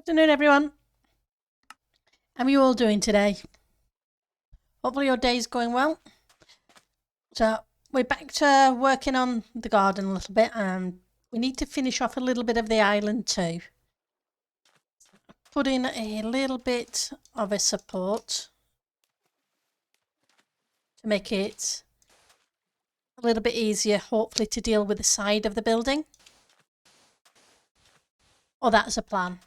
Afternoon, everyone. How are you all doing today? Hopefully your day's going well. So we're back to working on the garden a little bit, and we need to finish off a little bit of the island too. Put in a little bit of a support to make it a little bit easier, hopefully, to deal with the side of the building. Oh, that's a plan.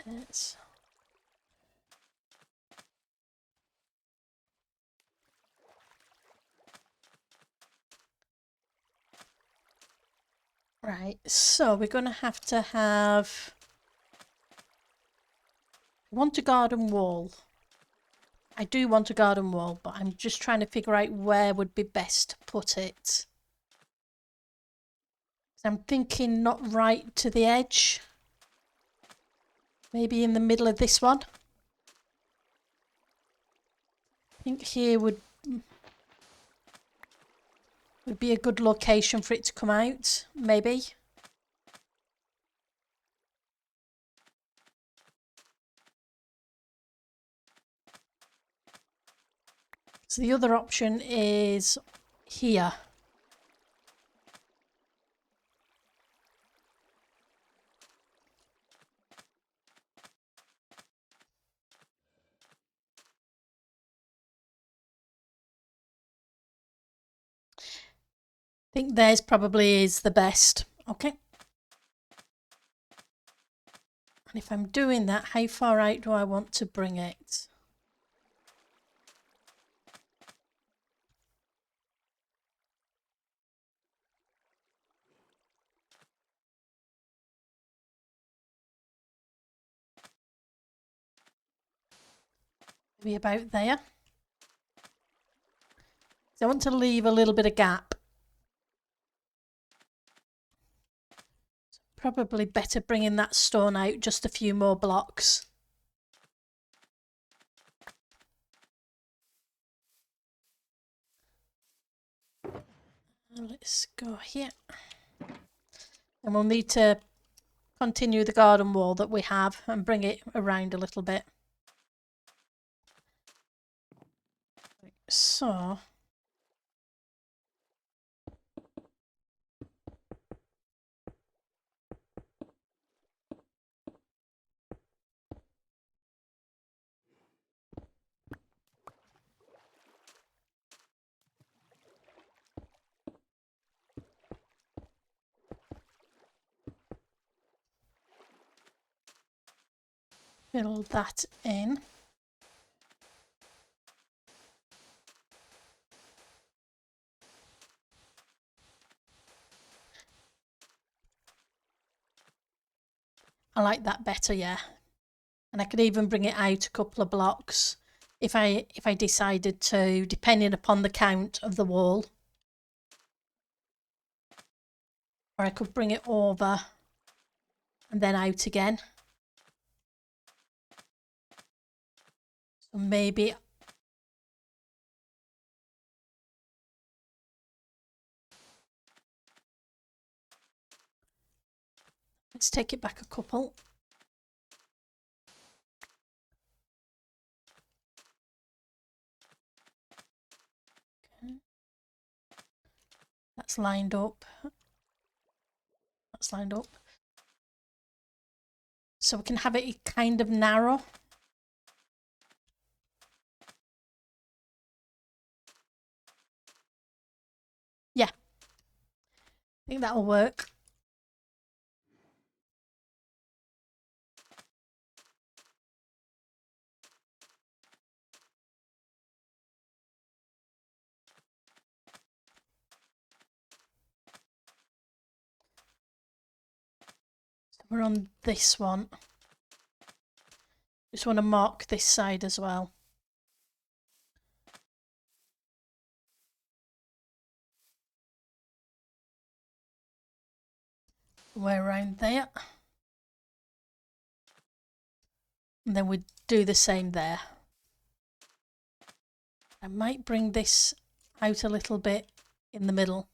Yes. Right, so we're going to have want a garden wall. I do want a garden wall, but I'm just trying to figure out where would be best to put it. I'm thinking not right to the edge. Maybe in the middle of this one. I think here would be a good location for it to come out, maybe. So the other option is here. I think theirs probably is the best. Okay. And if I'm doing that, how far out do I want to bring it? Maybe about there. So I want to leave a little bit of gap. Probably better bringing that stone out just a few more blocks. Let's go here. And we'll need to continue the garden wall that we have and bring it around a little bit. So fill that in. I like that better, yeah. And I could even bring it out a couple of blocks if I decided to, depending upon the count of the wall. Or I could bring it over and then out again. So maybe let's take it back a couple. Okay. That's lined up. That's lined up. So we can have it kind of narrow. Yeah, I think that'll work. So we're on this one. Just want to mark this side as well. We're around there. And then we do the same there. I might bring this out a little bit in the middle.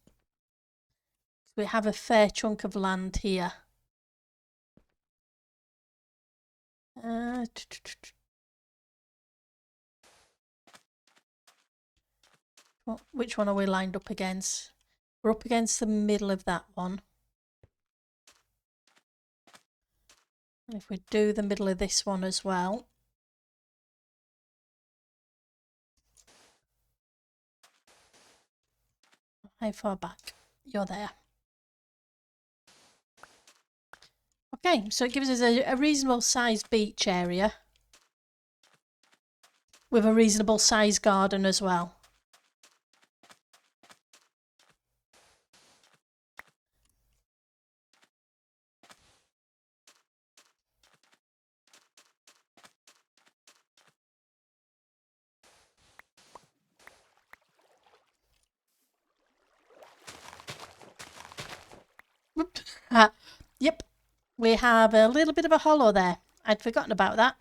We have a fair chunk of land here. Which one are we lined up against? We're up against the middle of that one. And if we do the middle of this one as well. How far back? You're there. Okay, so it gives us a reasonable sized beach area with a reasonable sized garden as well. Yep, we have a little bit of a hollow there. I'd forgotten about that.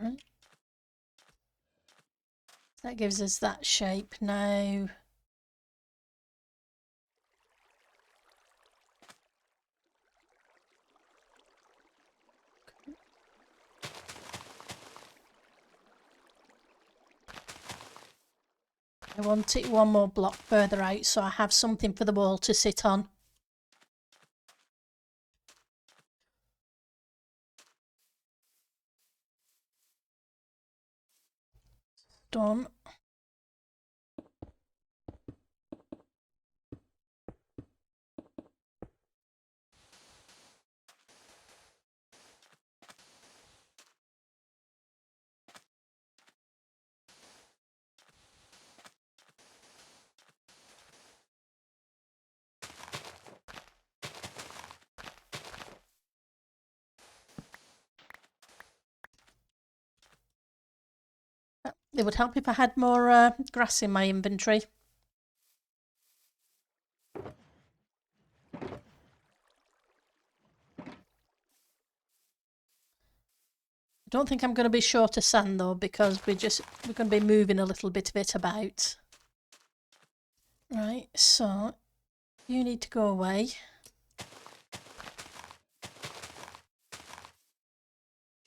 Right. That gives us that shape now. I want it one more block further out so I have something for the wall to sit on. Done. It would help if I had more grass in my inventory. I don't think I'm going to be short of sand though, because we're going to be moving a little bit of it about. Right, so you need to go away.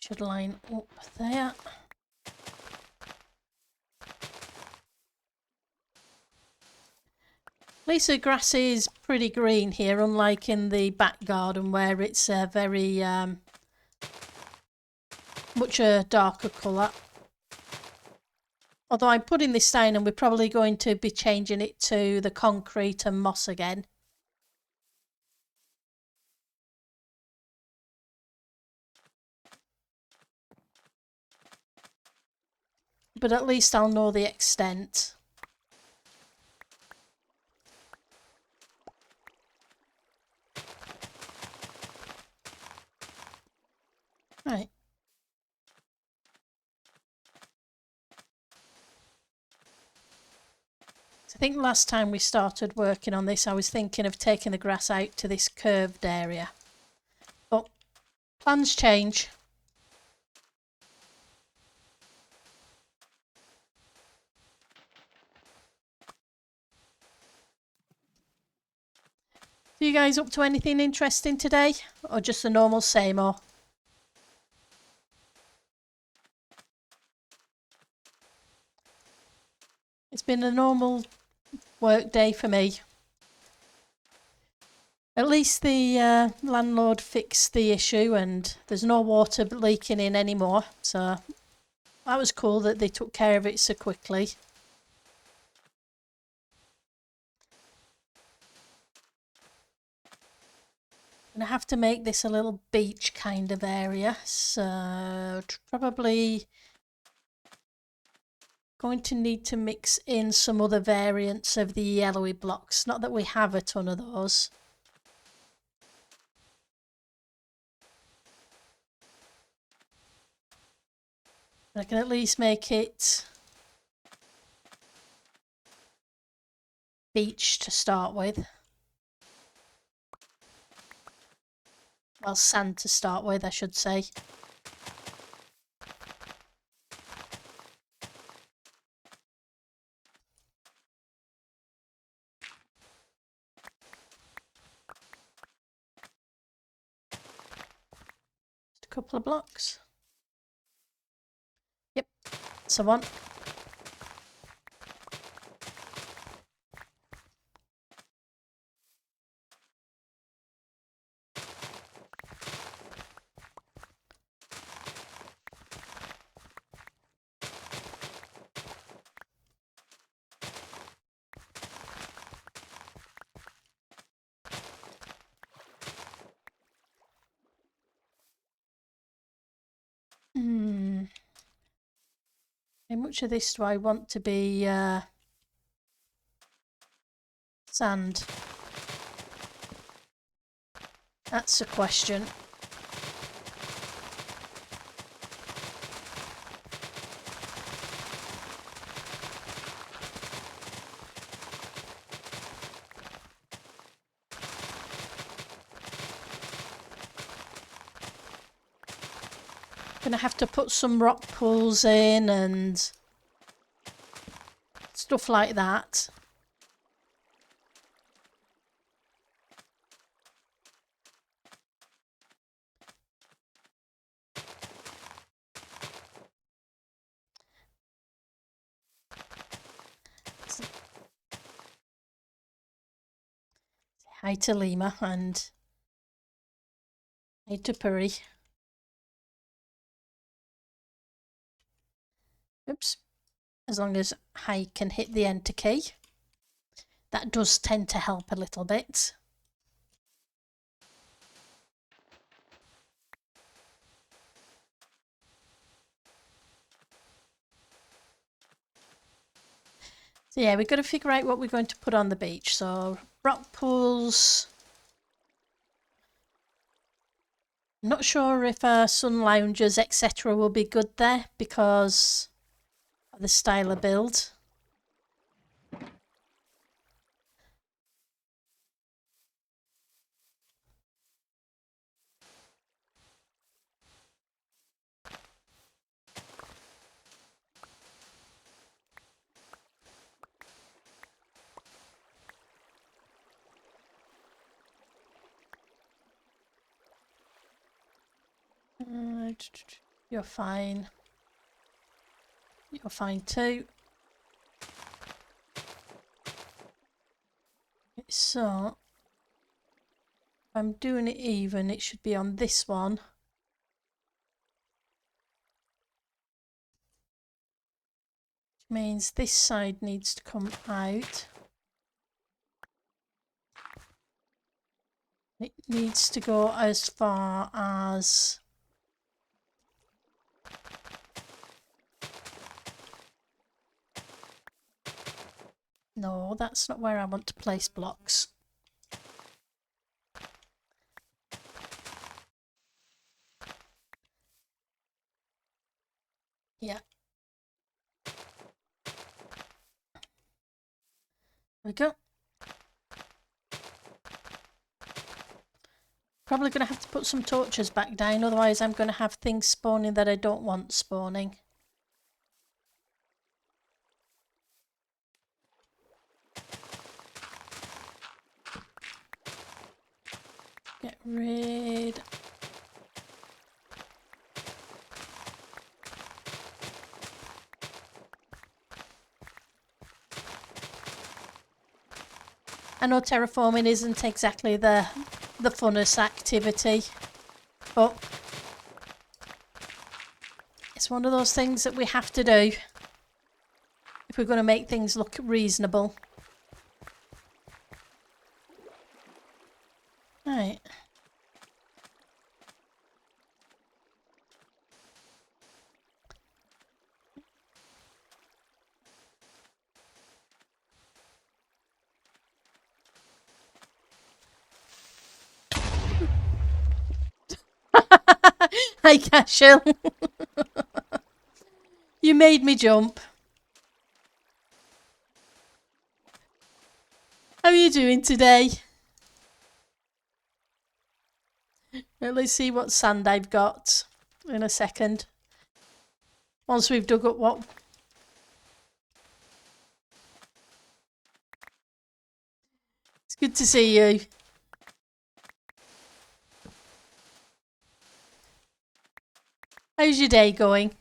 Should line up there. At least the grass is pretty green here, unlike in the back garden where it's very much a darker colour. Although I'm putting this down and we're probably going to be changing it to the concrete and moss again. But at least I'll know the extent. Right. I think last time we started working on this, I was thinking of taking the grass out to this curved area. But plans change. Are you guys up to anything interesting today? Or just the normal same old? It's been a normal work day for me. At least the landlord fixed the issue and there's no water leaking in anymore. So that was cool that they took care of it so quickly. I'm going to have to make this a little beach kind of area. So probably going to need to mix in some other variants of the yellowy blocks. Not that we have a ton of those. But I can at least make it beach to start with. Well, sand to start with, I should say. Just a couple of blocks. Yep, so one. How much of this do I want to be sand? That's a question. Gonna have to put some rock pools in and stuff like that. Hi to Lima and hi to Puri. Oops. As long as I can hit the enter key. That does tend to help a little bit. So yeah, we've got to figure out what we're going to put on the beach. So rock pools. I'm not sure if sun loungers, etc. will be good there because of the style of build. You're fine. You're fine too. So, if I'm doing it even, it should be on this one. Which means this side needs to come out. It needs to go as far as... No, that's not where I want to place blocks. Yeah. There we go. Probably going to have to put some torches back down, otherwise I'm going to have things spawning that I don't want spawning. Get rid. I know terraforming isn't exactly the funnest activity, but it's one of those things that we have to do if we're going to make things look reasonable. Right. Hi, Cashel. You made me jump. How are you doing today? Let's see what sand I've got in a second. Once we've dug up what... It's good to see you. How's your day going?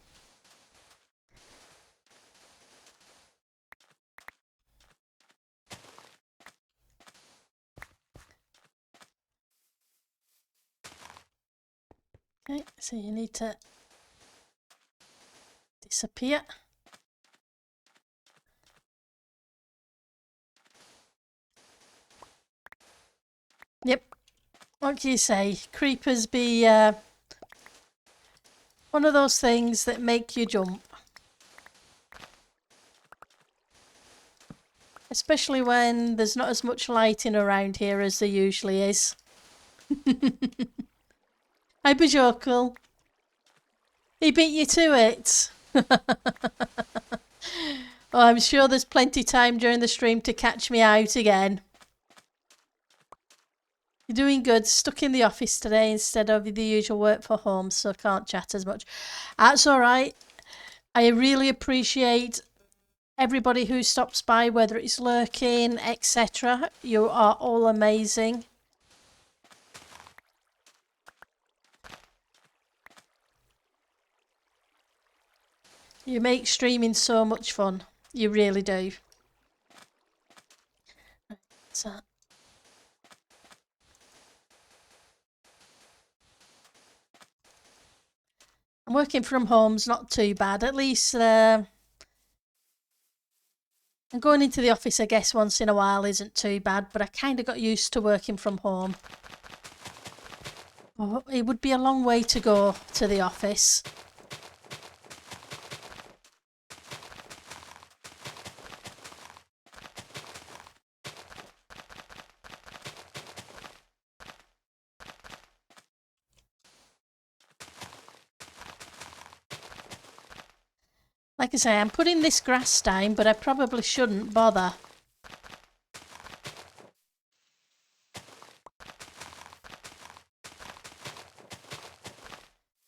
Okay, so you need to disappear. Yep. What can you say? Creepers be one of those things that make you jump. Especially when there's not as much lighting around here as there usually is. Hi, Bajokul. He beat you to it. Oh, I'm sure there's plenty time during the stream to catch me out again. You're doing good. Stuck in the office today instead of the usual work for home, so can't chat as much. That's all right. I really appreciate everybody who stops by, whether it's lurking, etc. You are all amazing. You make streaming so much fun. You really do. So, I'm working from home's not too bad. At least I'm going into the office, I guess, once in a while isn't too bad, but I kind of got used to working from home. Oh, it would be a long way to go to the office. Like I say, I'm putting this grass down, but I probably shouldn't bother.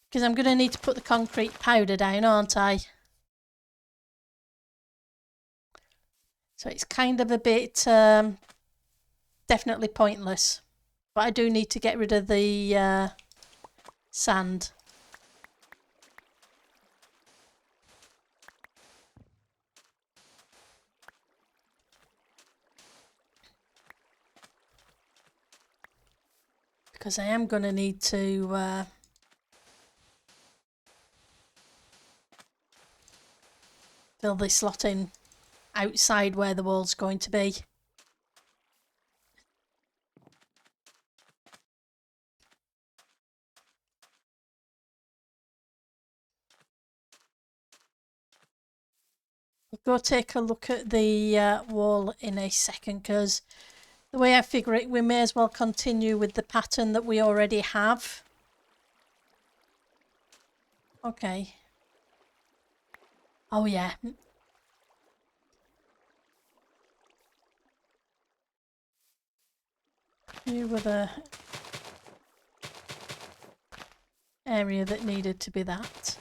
Because I'm going to need to put the concrete powder down, aren't I? So it's kind of a bit definitely pointless. But I do need to get rid of the sand. Because I am going to need to fill this slot in outside where the wall's going to be. We'll go take a look at the wall in a second, because the way I figure it, we may as well continue with the pattern that we already have. Okay. Oh yeah. Here were the area that needed to be that.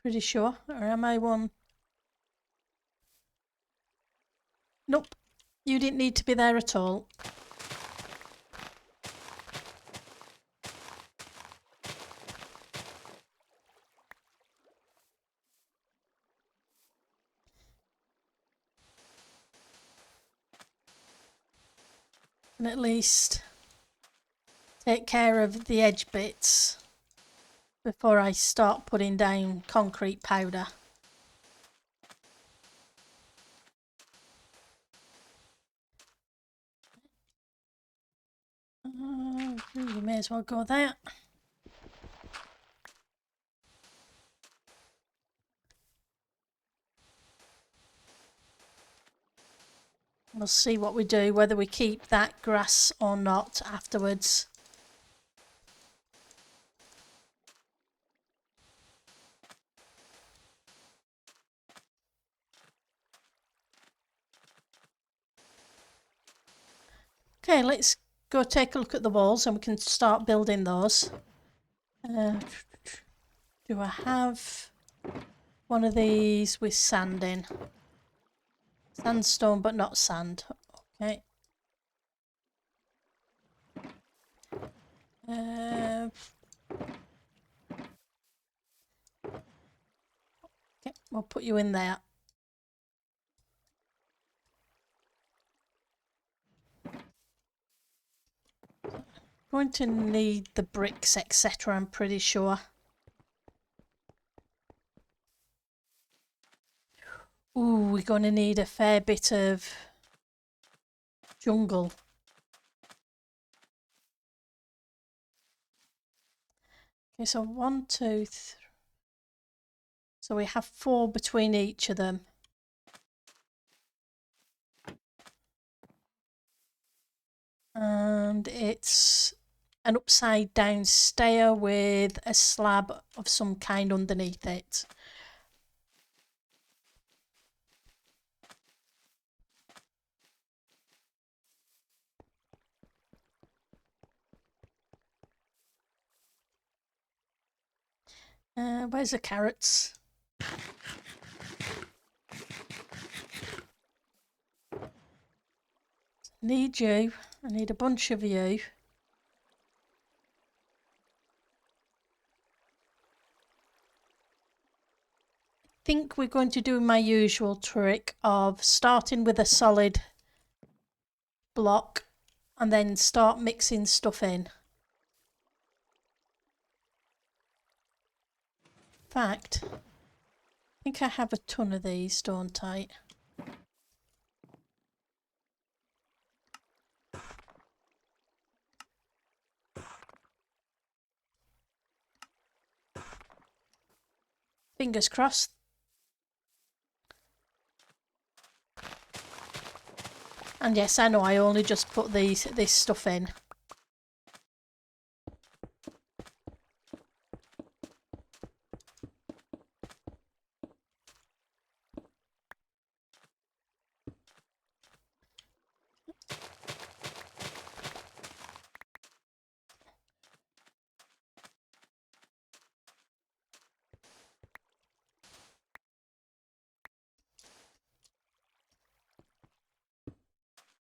Pretty sure. Or am I one? Nope. You didn't need to be there at all. And at least take care of the edge bits before I start putting down concrete powder. You may as well go there. We'll see what we do, whether we keep that grass or not afterwards. Okay, let's go take a look at the walls and we can start building those. Do I have one of these with sand in? Sandstone, but not sand. Okay. Okay, we'll put you in there. Going to need the bricks, etc. I'm pretty sure. Ooh, we're going to need a fair bit of jungle. Okay, so 1, 2, 3. So we have 4 between each of them. And it's an upside down stair with a slab of some kind underneath it. Where's the carrots? Need you. I need a bunch of you. I think we're going to do my usual trick of starting with a solid block and then start mixing stuff in. In fact, I think I have a ton of these, don't I? Fingers crossed. And yes, I know I only just put this stuff in.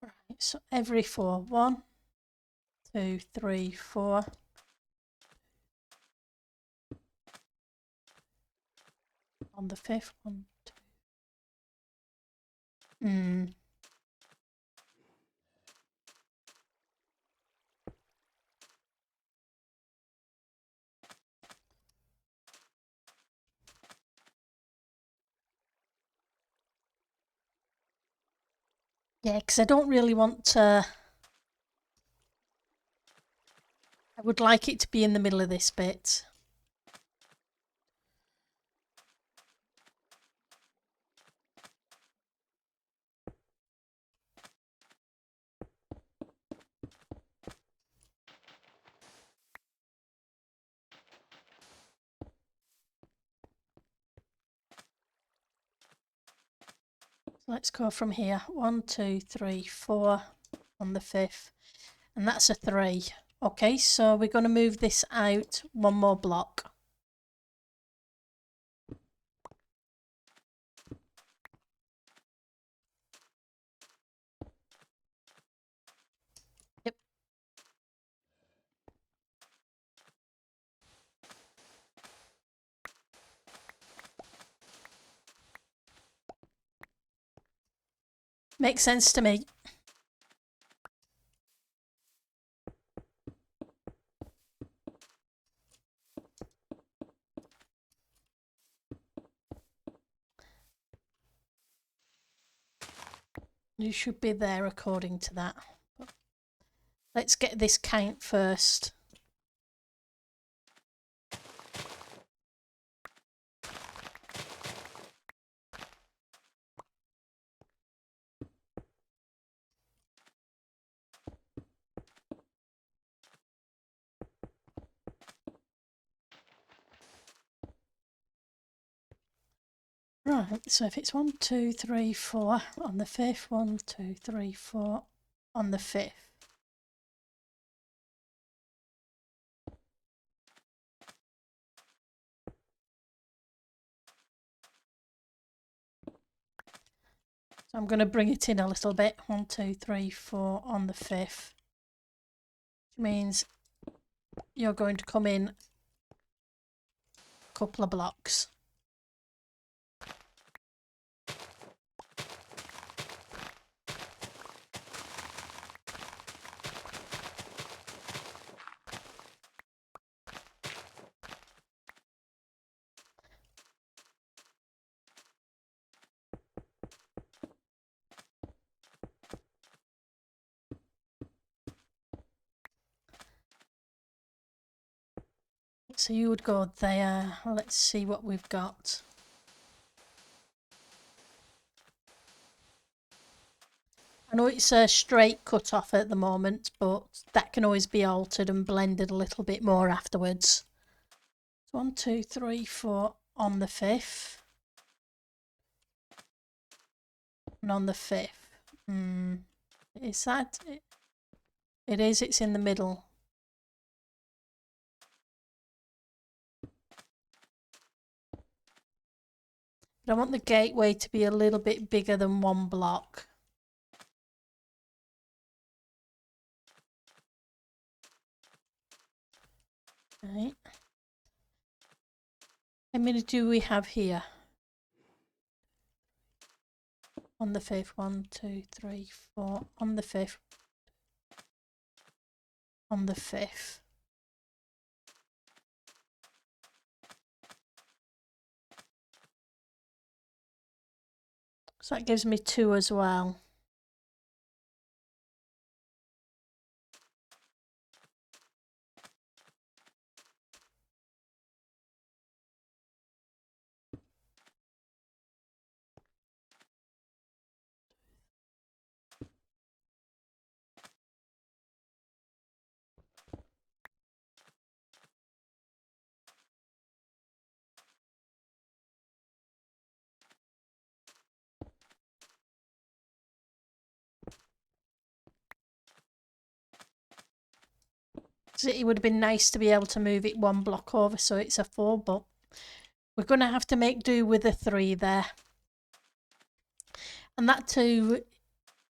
Right, so every 4. 1, 2, 3, 4. On the 5th one, 2. Yeah, because I don't really want to. I would like it to be in the middle of this bit. Let's go from here. 1, 2, 3, 4 on the 5th. And that's a 3. Okay, so we're going to move this out 1 more block. Yep. Makes sense to me. You should be there according to that. But let's get this count first. Right, so if it's 1, 2, 3, 4 on the 5th, 1, 2, 3, 4 on the 5th. So I'm going to bring it in a little bit. 1, 2, 3, 4 on the 5th. Which means you're going to come in a couple of blocks. So you would go there. Let's see what we've got. I know it's a straight cut off at the moment, but that can always be altered and blended a little bit more afterwards. 1, 2, 3, 4 on the 5th. And on the 5th. Is that it? It is, it's in the middle. But I want the gateway to be a little bit bigger than 1 block. Right. How many do we have here? On the 5th, 1, 2, 3, 4. On the 5th. On the 5th. So that gives me 2 as well. So it would have been nice to be able to move it 1 block over so it's a 4, but we're going to have to make do with a 3 there. And that 2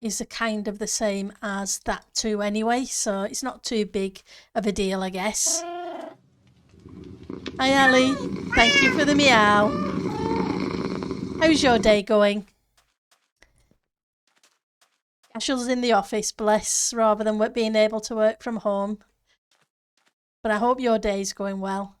is a kind of the same as that 2 anyway, so it's not too big of a deal, I guess. Hi Ali, thank you for the meow. How's your day going? Ashel's in the office, bless, rather than being able to work from home. But I hope your day's going well.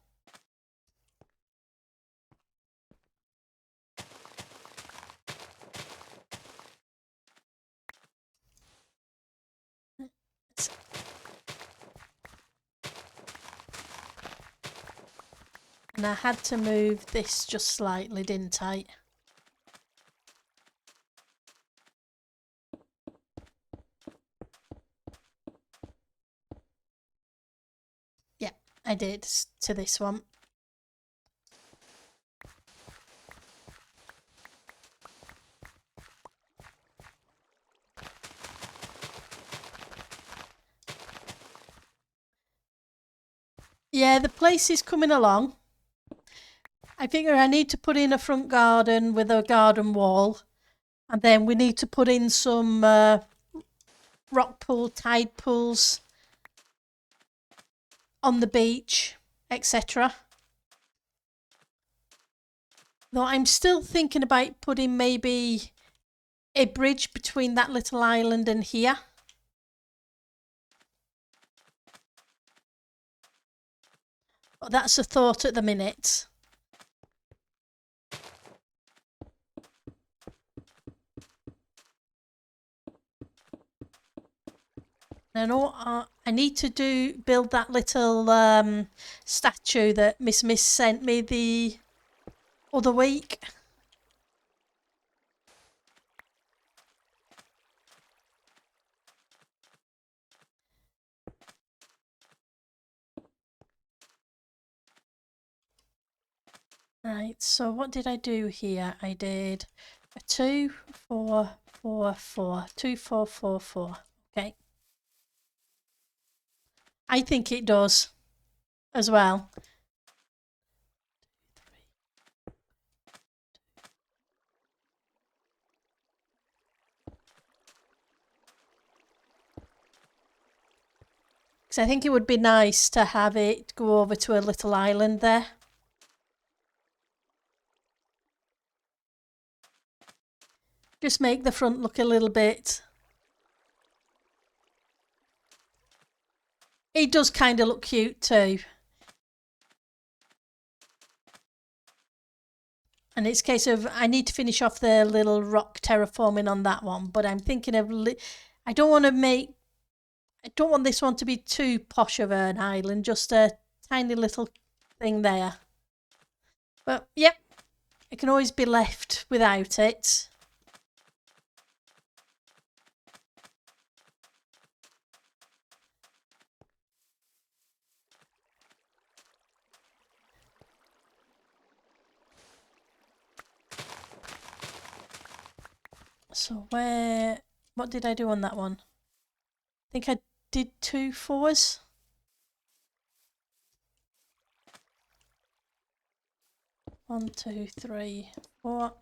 And I had to move this just slightly, didn't I? Yeah, I did to this one. Yeah, the place is coming along. I figure I need to put in a front garden with a garden wall. And then we need to put in some rock pool, tide pools on the beach, etc. Though I'm still thinking about putting maybe a bridge between that little island and here. But that's a thought at the minute. I know I need to build that little statue that Miss sent me the other week. Right, so what did I do here? I did a 2, 4, 4, 4, 2, 4, 4, 4. Okay. I think it does as well. Because I think it would be nice to have it go over to a little island there. Just make the front look a little bit... It does kind of look cute too. And it's a case of, I need to finish off the little rock terraforming on that one, but I'm thinking of, I don't want this one to be too posh of an island, just a tiny little thing there. But yep, it can always be left without it. So what did I do on that one? I think I did 2 4s. One, two, three, 4.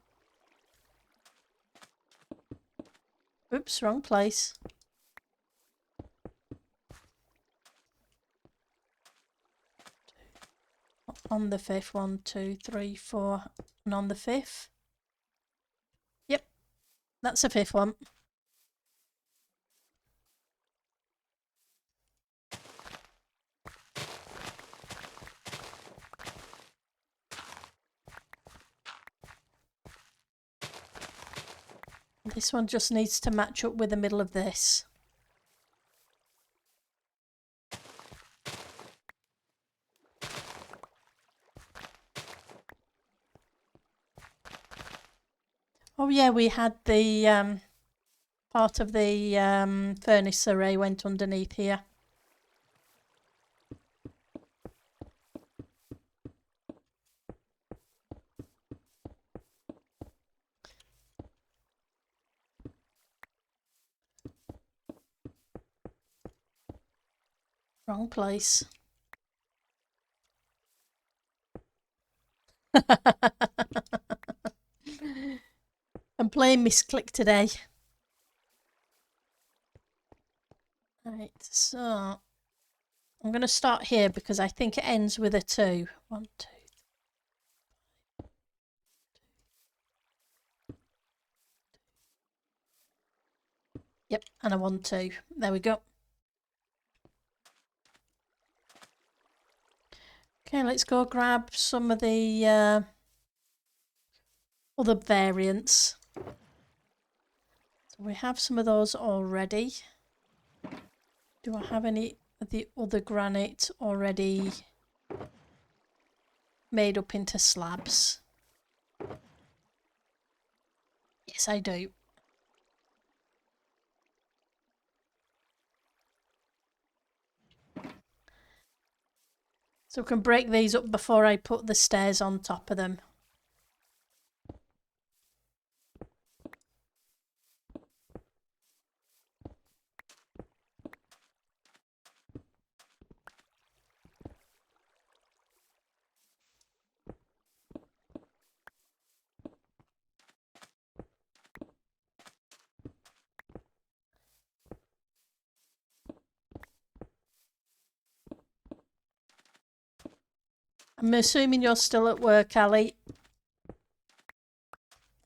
Oops, wrong place. On the 5th, 1, 2, 3, 4, and on the 5th. Yep, that's the 5th one. This one just needs to match up with the middle of this. Oh yeah, we had the part of the furnace array went underneath here. Wrong place. I'm playing misclick today. Right, so I'm going to start here because I think it ends with a 2. 1, 2. Yep, and a 1, 2. There we go. Okay, let's go grab some of the other variants. So we have some of those already. Do I have any of the other granite already made up into slabs? Yes, I do. So we can break these up before I put the stairs on top of them. I'm assuming you're still at work, Ali.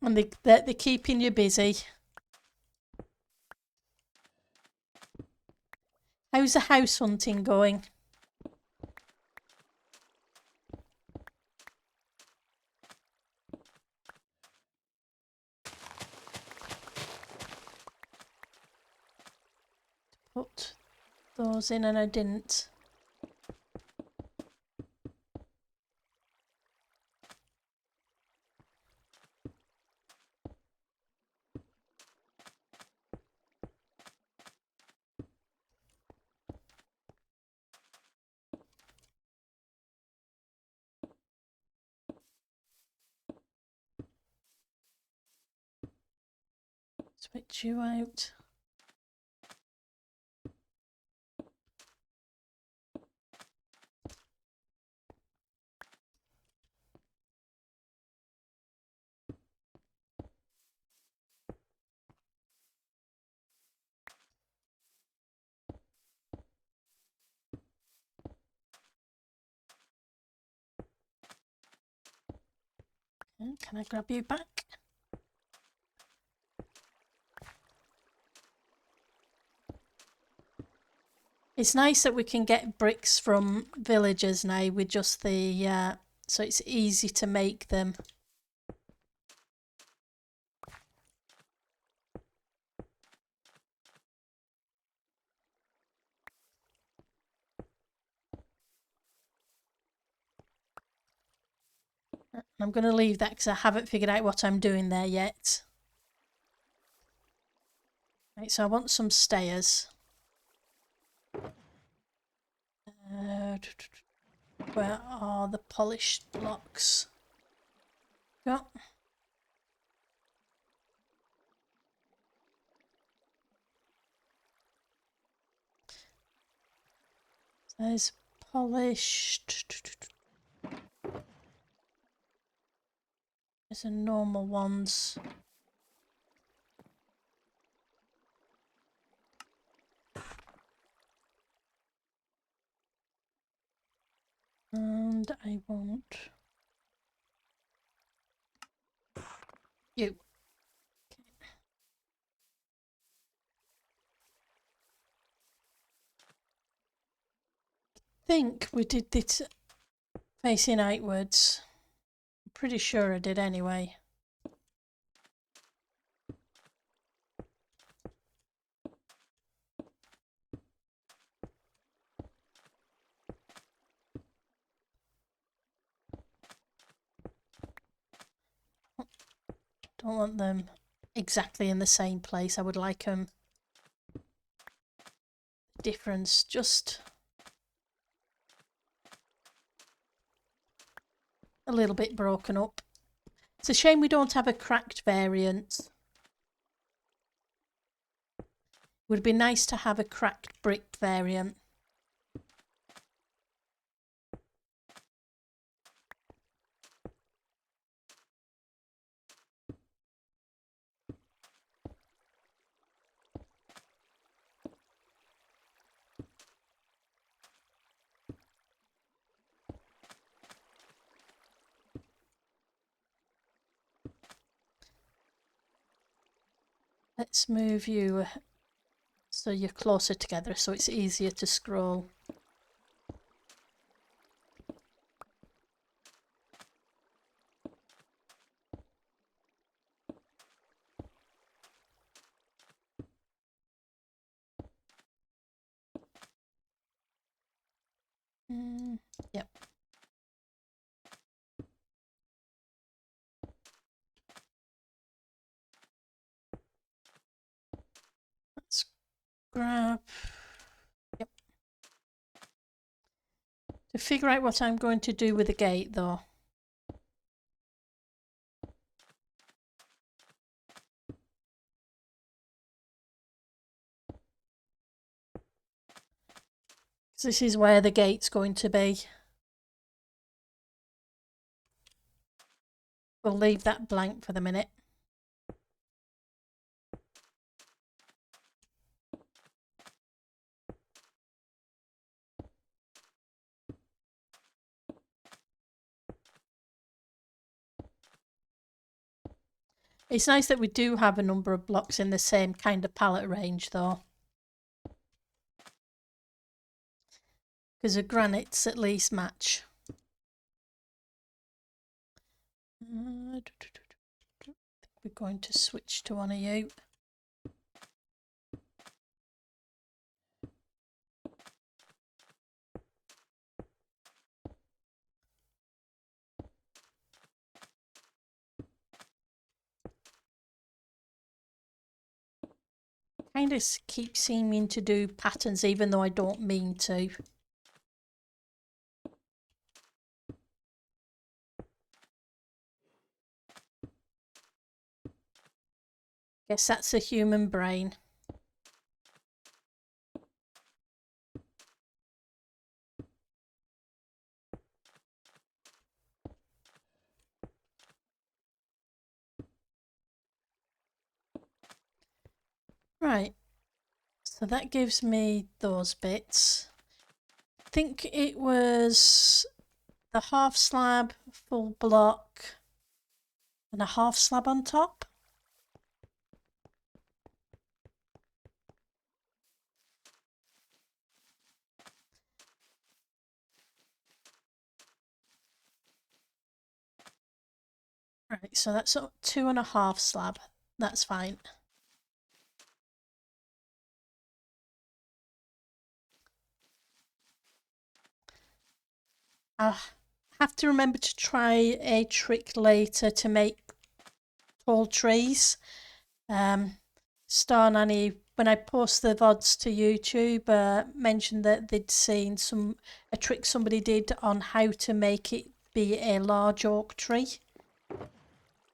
And they're keeping you busy. How's the house hunting going? Put those in and I didn't. Switch you out. Can I grab you back? It's nice that we can get bricks from villagers now with just the, so it's easy to make them. I'm going to leave that because I haven't figured out what I'm doing there yet. Right, so I want some stairs. Where are the polished blocks? Go. There's polished. There's the normal ones. And I want you. I think we did this facing outwards. I'm pretty sure I did anyway. Don't want them exactly in the same place. I would like them difference just a little bit broken up. It's a shame we don't have a cracked variant. It would be nice to have a cracked brick variant. Let's move you so you're closer together so it's easier to scroll. Yep. Let's grab. Yep. To figure out what I'm going to do with the gate though. This is where the gate's going to be. We'll leave that blank for the minute. It's nice that we do have a number of blocks in the same kind of palette range though. Because the granites at least match. We're going to switch to one of you. Kind of keep seeming to do patterns even though I don't mean to. Guess that's a human brain. Right, so that gives me those bits. I think it was the half slab, full block, and a half slab on top. Right, so that's 2.5 slab. That's fine. I have to remember to try a trick later to make tall trees. Star Nanny, when I post the VODs to YouTube, mentioned that they'd seen a trick somebody did on how to make it be a large oak tree.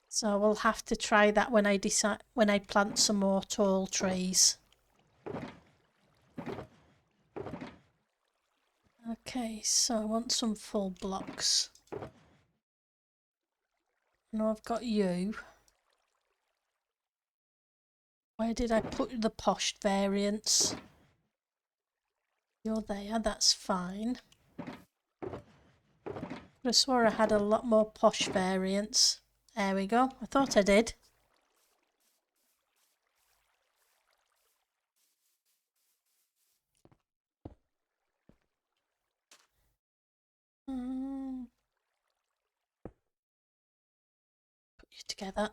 So we'll have to try that when I plant some more tall trees. Okay, so I want some full blocks. Now I've got you. Where did I put the posh variants? You're there, that's fine. I swore I had a lot more posh variants. There we go. I thought I did. Put you together.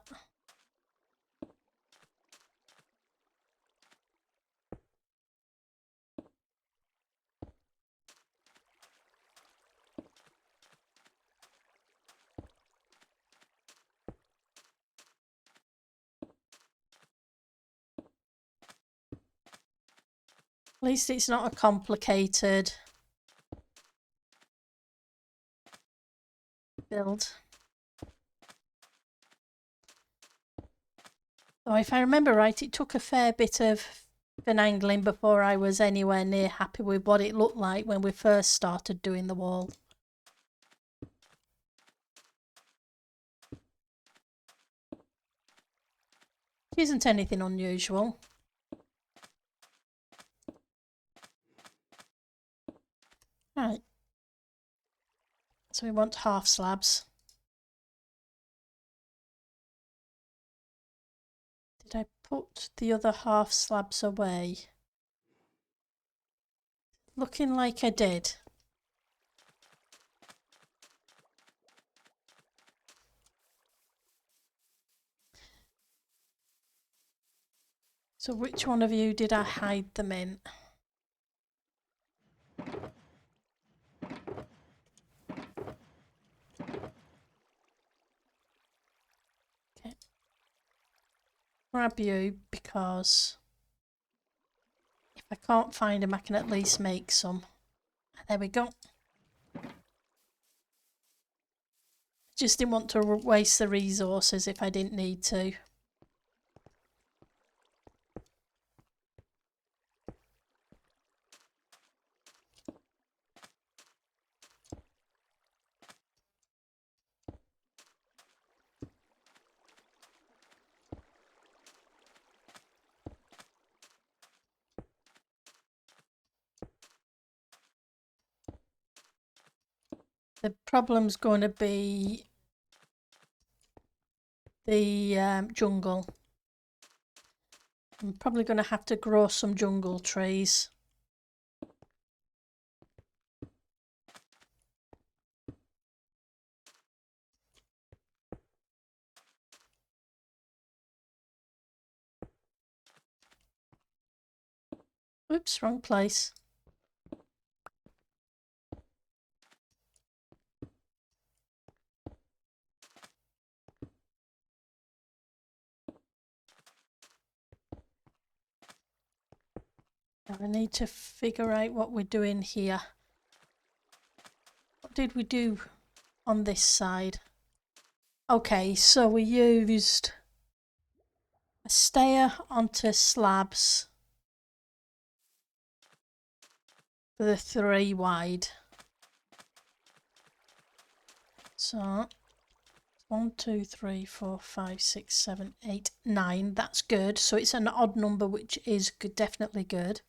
At least it's not a complicated build. So if I remember right, it took a fair bit of finagling before I was anywhere near happy with what it looked like when we first started doing the wall. It isn't anything unusual. Right. So we want half slabs. Did I put the other half slabs away? Looking like I did. So which one of you did I hide them in? Okay. Grab you because if I can't find them, I can at least make some. There we go. Just didn't want to waste the resources if I didn't need to. The problem's going to be the jungle. I'm probably going to have to grow some jungle trees. Oops, wrong place. Now I need to figure out what we're doing here. What did we do on this side? Okay, so we used a stair onto slabs for the 3 wide. So 1, 2, 3, 4, 5, 6, 7, 8, 9. That's good. So it's an odd number, which is good, definitely good.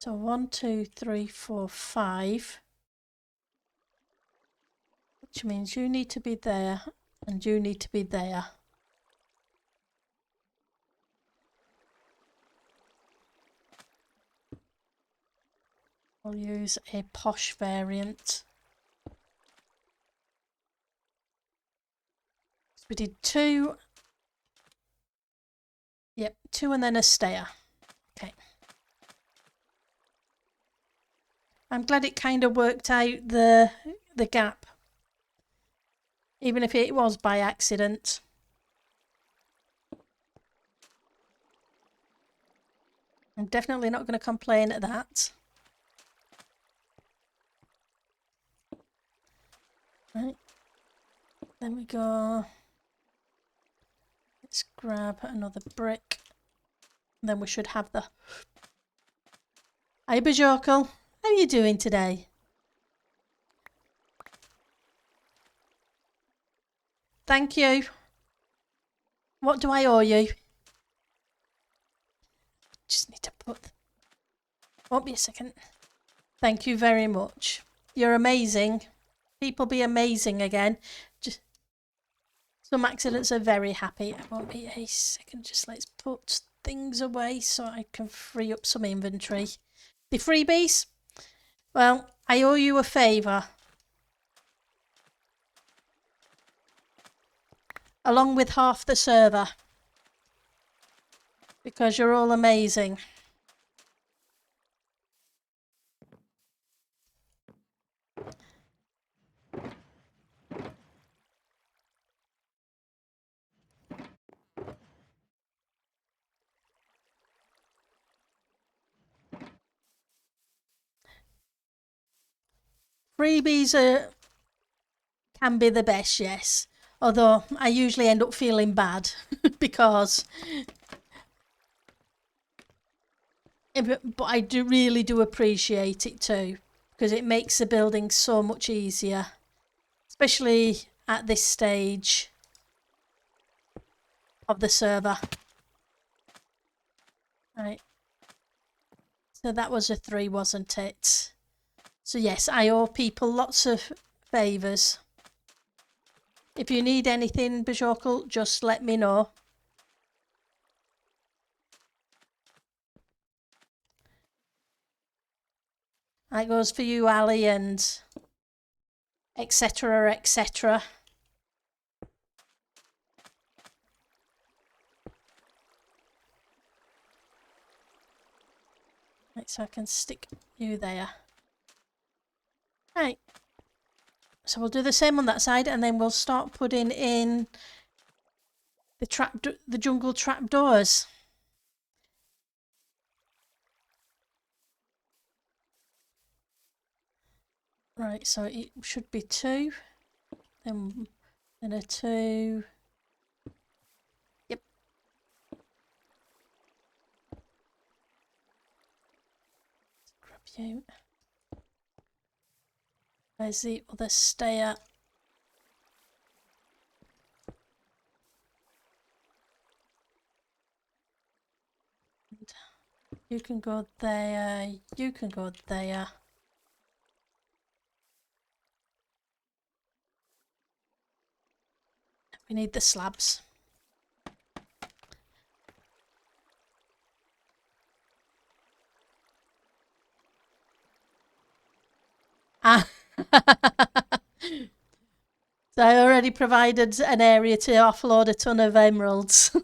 So 1, 2, 3, 4, 5. Which means you need to be there And you need to be there. I'll use a posh variant. So we did 2. Yep, 2 and then a stair. Okay. I'm glad it kind of worked out the gap. Even if it was by accident. I'm definitely not going to complain at that. Right. Then we go. Let's grab another brick. Then we should have the... Hi, Bajorkel. How are you doing today? Thank you. What do I owe you? Just need to put... Won't be a second. Thank you very much. You're amazing. People be amazing again. Just some accidents are very happy. I won't be a second. Just let's put things away so I can free up some inventory. The freebies? Well, I owe you a favour. Along with half the server. Because you're all amazing. Freebies can be the best, yes. Although I usually end up feeling bad because... But I really do appreciate it too, because it makes the building so much easier, especially at this stage of the server. Right. So that was a 3, wasn't it? So yes, I owe people lots of favours. If you need anything, Bajorkel, just let me know. That goes for you, Ali, and etc, etc. Right, so I can stick you there. Right. So we'll do the same on that side, and then we'll start putting in the jungle trapdoors. Right, so it should be 2, then a 2. Yep. Grab you. Where's the other stair? You can go there, you can go there. We need the slabs. Ah. So I already provided an area to offload a ton of emeralds.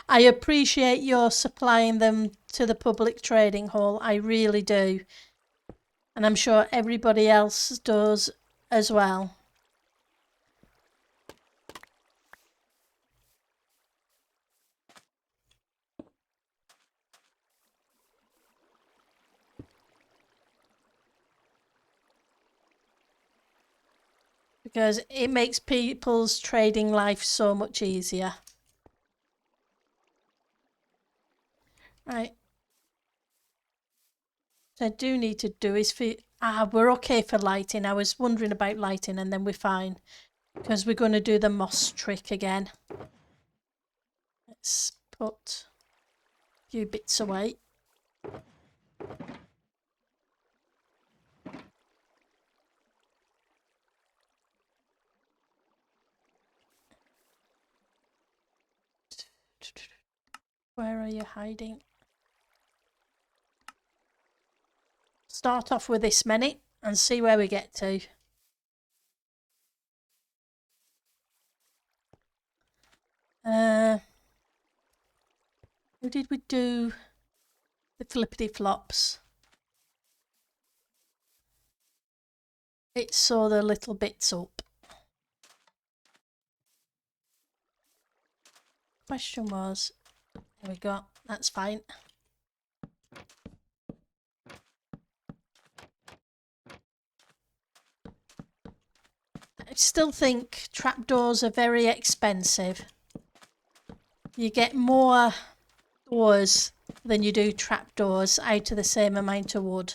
I appreciate your supplying them to the public trading hall. I really do. And I'm sure everybody else does as well. Because it makes people's trading life so much easier. Right. What I do need to do is we're okay for lighting. I was wondering about lighting, and then we're fine. Because we're going to do the moss trick again. Let's put a few bits away. Where are you hiding? Start off with this many and see where we get to. Who did we do the flippity flops? It saw the little bits up. Question was, there we go, that's fine. I still think trapdoors are very expensive. You get more doors than you do trapdoors out of the same amount of wood.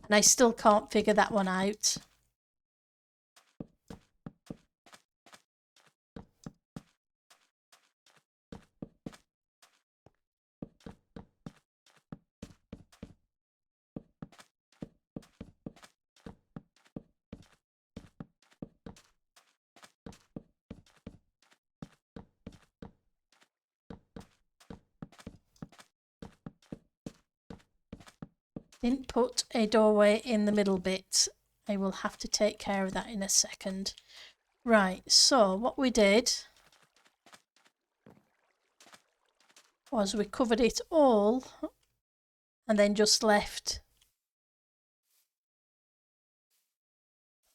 And I still can't figure that one out. Didn't put a doorway in the middle bit. I will have to take care of that in a second. Right, so what we did was we covered it all and then just left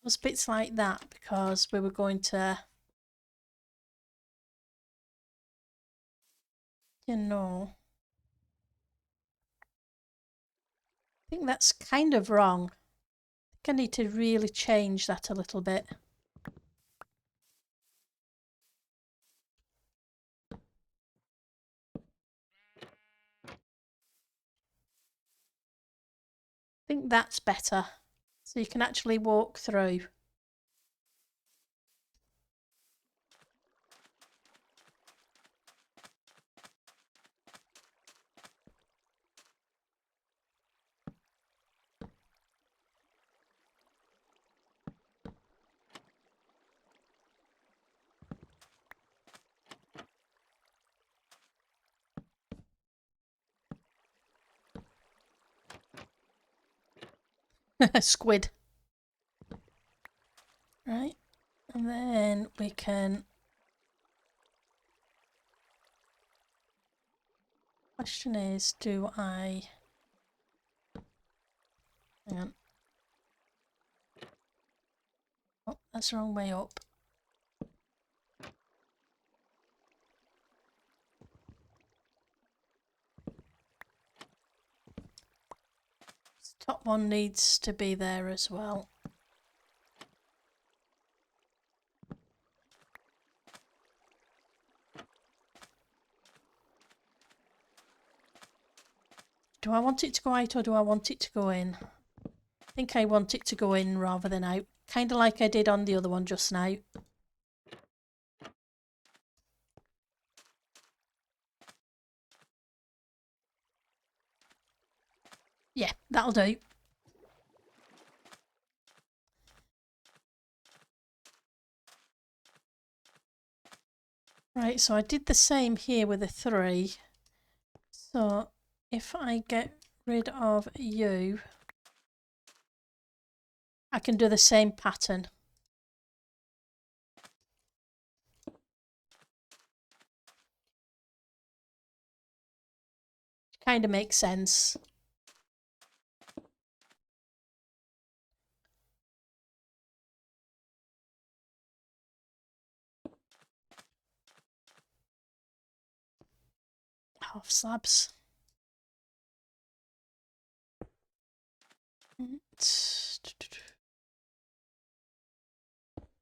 those bits like that because we were going to, you know, I think that's kind of wrong. I think I need to really change that a little bit. I think that's better. So you can actually walk through. Squid. Right, and then we can... Question is, do I... Hang on. Oh, that's the wrong way up. This top one needs to be there as well. Do I want it to go out or do I want it to go in? I think I want it to go in rather than out. Kind of like I did on the other one just now. Yeah, that'll do. Right, so I did the same here with the 3. So if I get rid of you, I can do the same pattern. Kind of makes sense. Half slabs.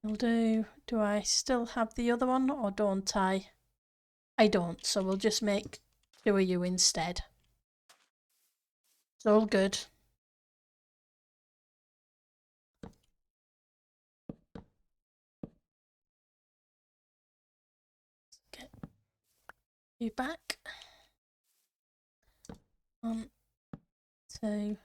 Will do. Do I still have the other one or don't I? I don't, so we'll just make 2 of you instead. It's all good. Get you back. 1, 2.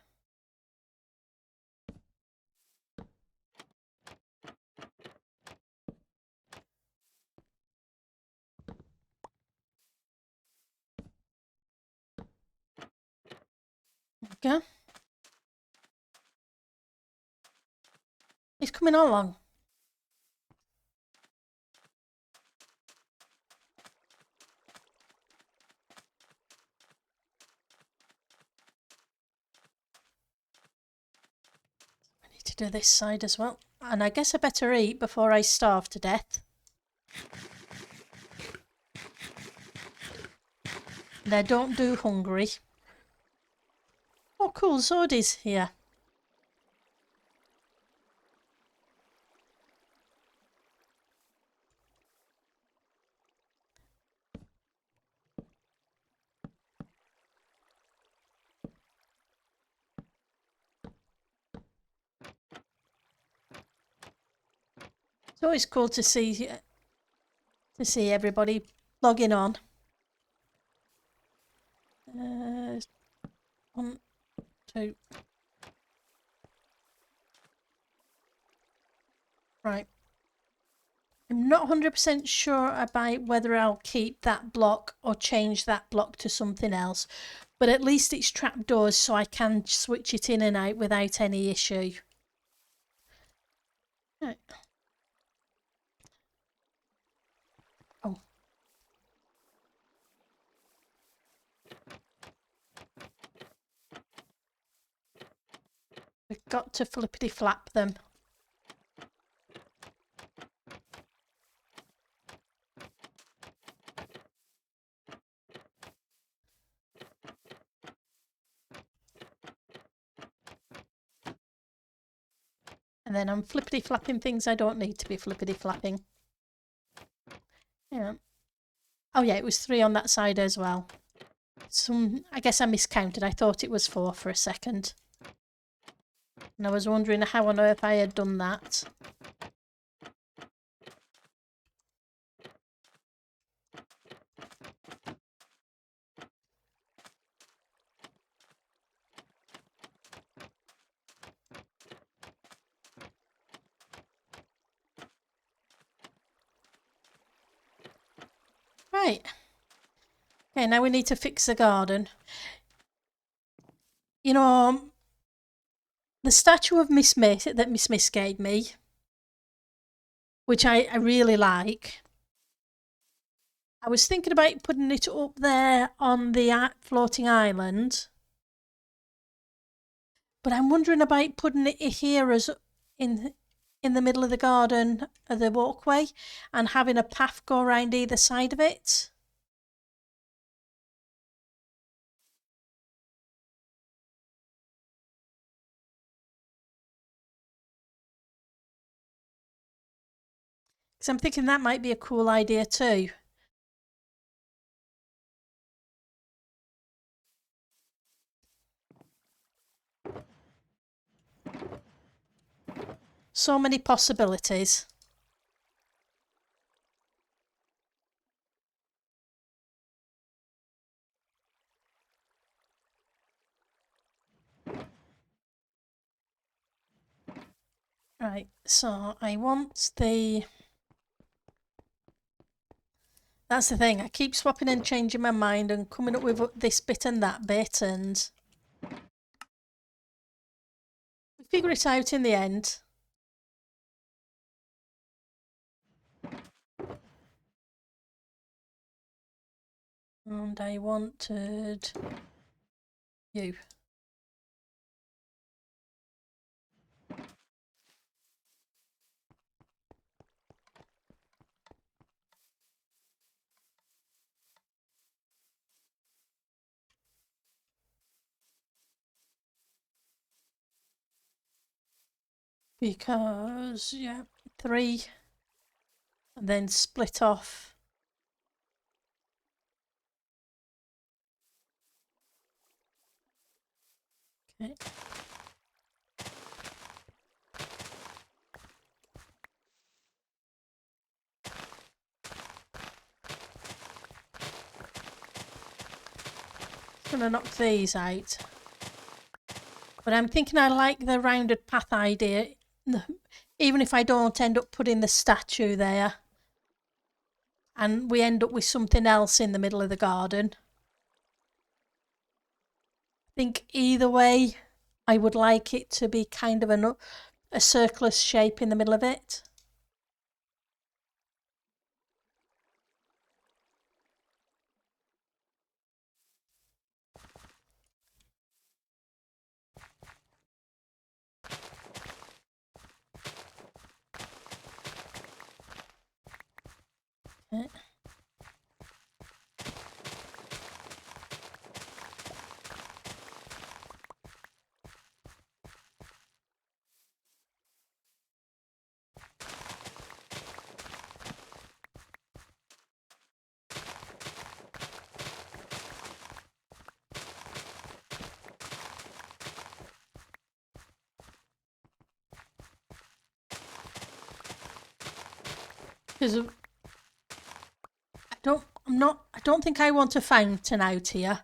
Go. He's coming along. I need to do this side as well. And I guess I better eat before I starve to death. And I don't do hungry. Oh cool, Zodi's here. It's always cool to see everybody logging on. 1, 2. Right. I'm not 100% sure about whether I'll keep that block or change that block to something else, but at least it's trapdoors so I can switch it in and out without any issue. Right. Oh. We've got to flippity flap them. And then I'm flippity flapping things I don't need to be flippity flapping. Yeah. Oh yeah, it was 3 on that side as well. I guess I miscounted. I thought it was 4 for a second. And I was wondering how on earth I had done that. Right. Okay, now we need to fix the garden. You know, the statue of Miss Smith that Miss Smith gave me, which I really like, I was thinking about putting it up there on the floating island, but I'm wondering about putting it here as in the middle of the garden of the walkway and having a path go around either side of it. Because I'm thinking that might be a cool idea too. So many possibilities. Right, so I want the... That's the thing, I keep swapping and changing my mind and coming up with this bit and that bit, and we figure it out in the end. And I wanted you. Because, yeah, 3, and then split off. Okay. Gonna knock these out. But I'm thinking I like the rounded path idea, even if I don't end up putting the statue there. And we end up with something else in the middle of the garden. think either way, I would like it to be kind of a circular shape in the middle of it. Okay. Because I don't think I want a fountain out here.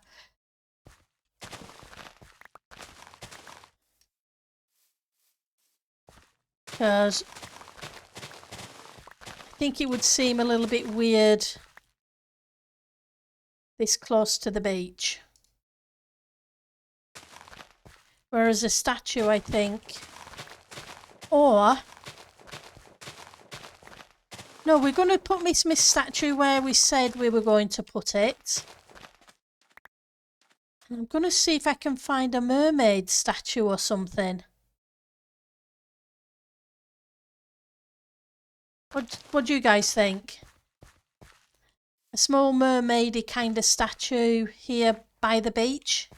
Because I think it would seem a little bit weird this close to the beach. Whereas a statue, I think, or no, we're going to put Miss statue where we said we were going to put it. I'm going to see if I can find a mermaid statue or something. What do you guys think? A small mermaidy kind of statue here by the beach?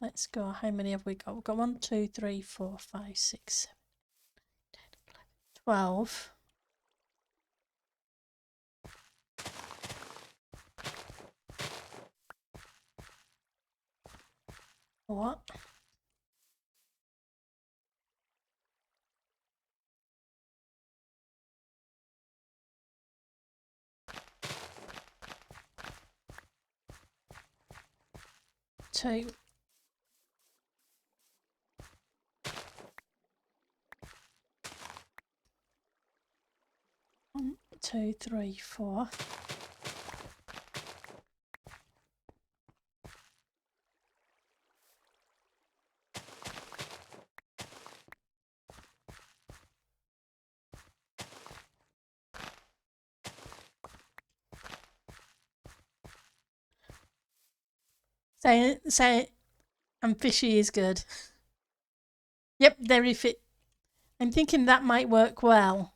Let's go. How many have we got? We've got 1, 2, 3, 4, 5, 6, 7, 8, 10, 11, 12. What? Two. 1, 2, 3, 4. Say, and fishy is good. Yep, very fit. I'm thinking that might work well.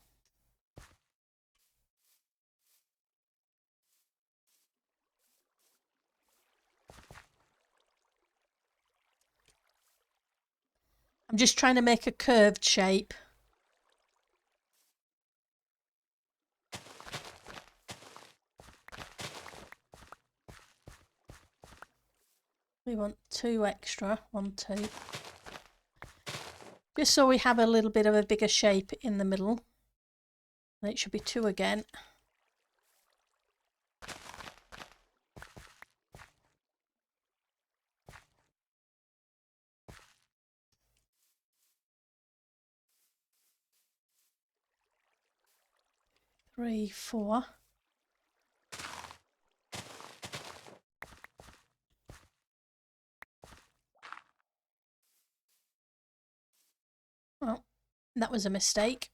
I'm just trying to make a curved shape. We want 2 extra. 1, 2. Just so we have a little bit of a bigger shape in the middle. And it should be 2 again. Three, 4. Oh, that was a mistake.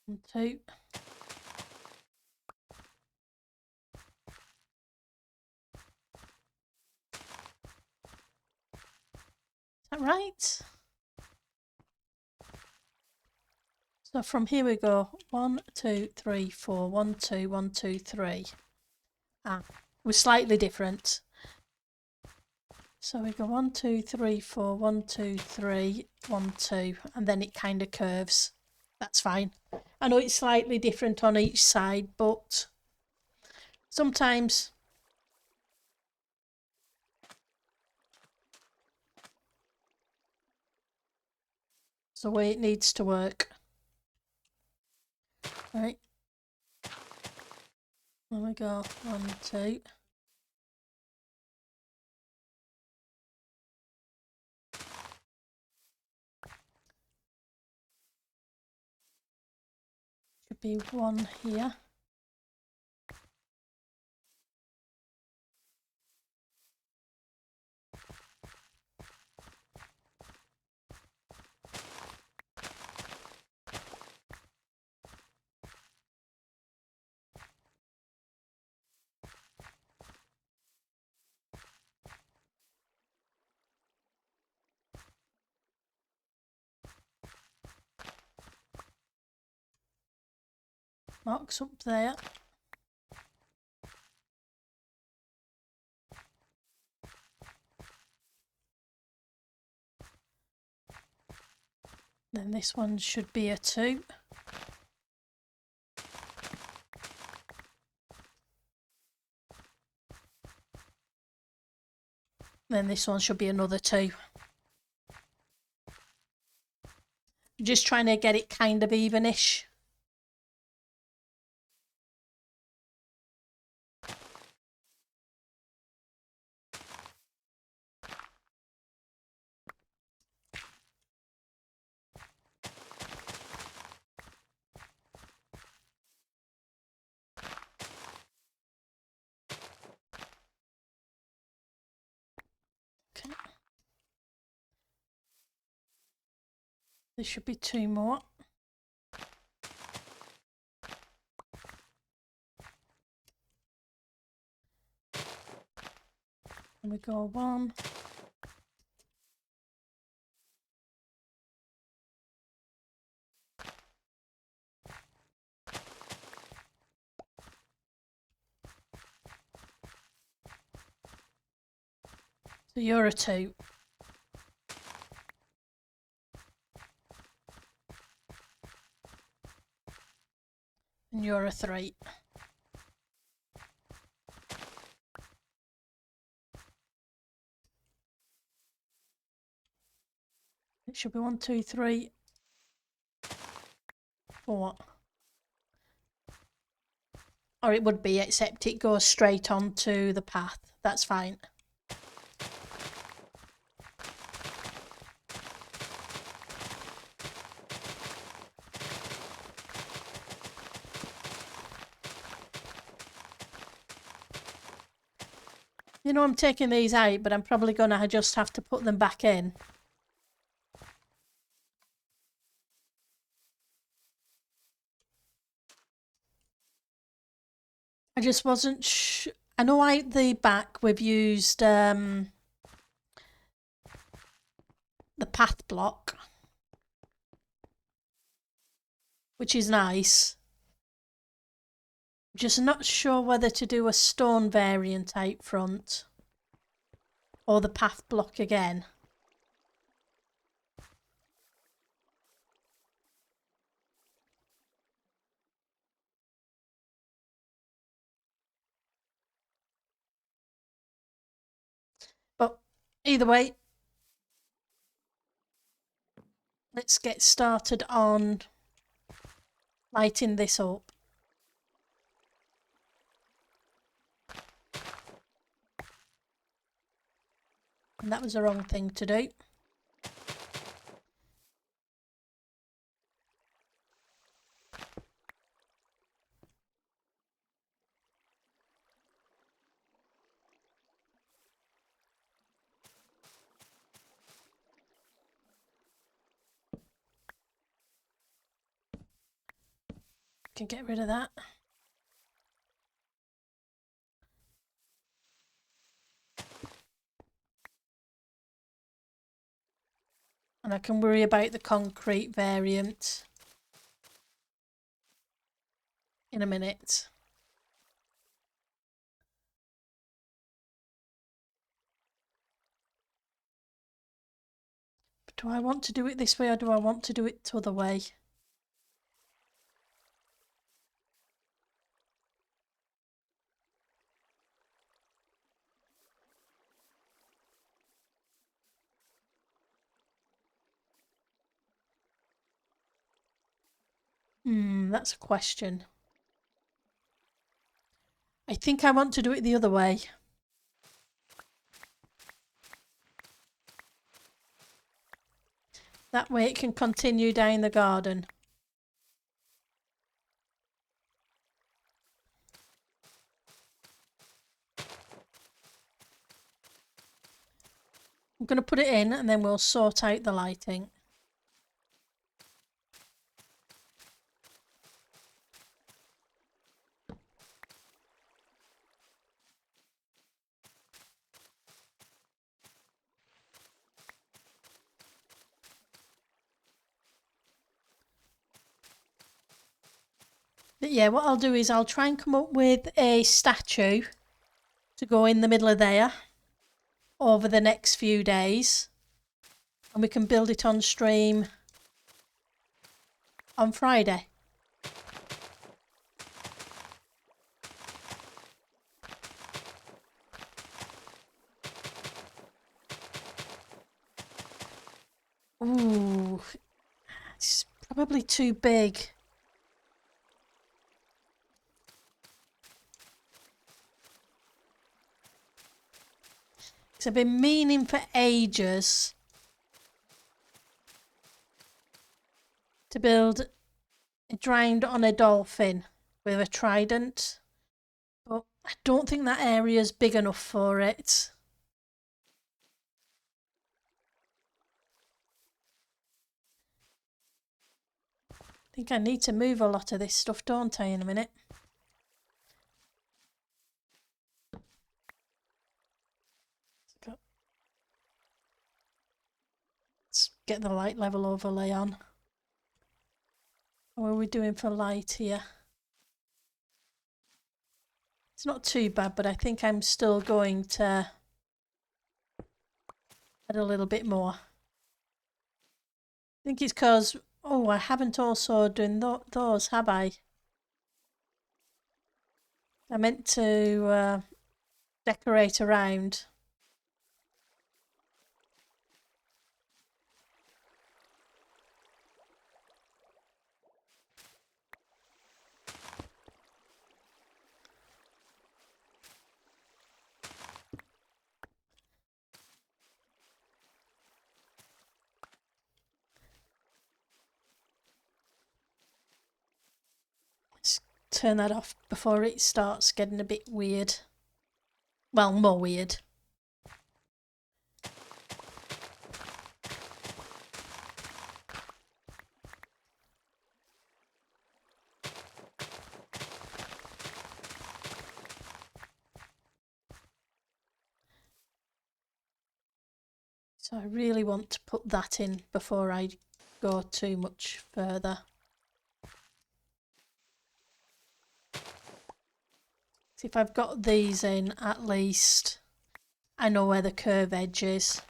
1, 2. Is that right? So from here we go 1, 2, 3, 4, 1, 2, 1, 2, 3. Ah, we're slightly different. So we go 1, 2, 3, 4, 1, 2, 3, 1, 2, and then it kind of curves. That's fine. I know it's slightly different on each side, but sometimes it's the way it needs to work. Right. There we go. 1, 2. Should be one here. Marks up there. Then this one should be a 2. Then this one should be another 2. Just trying to get it kind of evenish. Okay. There should be 2 more. And we go 1. So you're a 2. And you're a 3. It should be 1, 2, 3, 4. Or it would be, except it goes straight onto the path. That's fine. You know, I'm taking these out, but I'm probably going to just have to put them back in. I just wasn't I know out the back we've used the path block, which is nice. Just not sure whether to do a stone variant out front or the path block again. But either way, let's get started on lighting this up. And that was the wrong thing to do. Can get rid of that. And I can worry about the concrete variant in a minute. But do I want to do it this way or do I want to do it the other way? That's a question. I think I want to do it the other way. That way it can continue down the garden. I'm going to put it in and then we'll sort out the lighting. But yeah, what I'll do is I'll try and come up with a statue to go in the middle of there over the next few days. And we can build it on stream on Friday. Ooh, it's probably too big. Because I've been meaning for ages to build a drowned on a dolphin with a trident. But I don't think that area is big enough for it. I think I need to move a lot of this stuff, don't I, in a minute? Let's get the light level overlay on. What are we doing for light here? It's not too bad, but I think I'm still going to add a little bit more. I think it's because, oh, I haven't also done those, have I? I meant to decorate around. Let's turn that off before it starts getting a bit weird. Well, more weird. So I really want to put that in before I go too much further. So if I've got these in, at least I know where the curve edge is.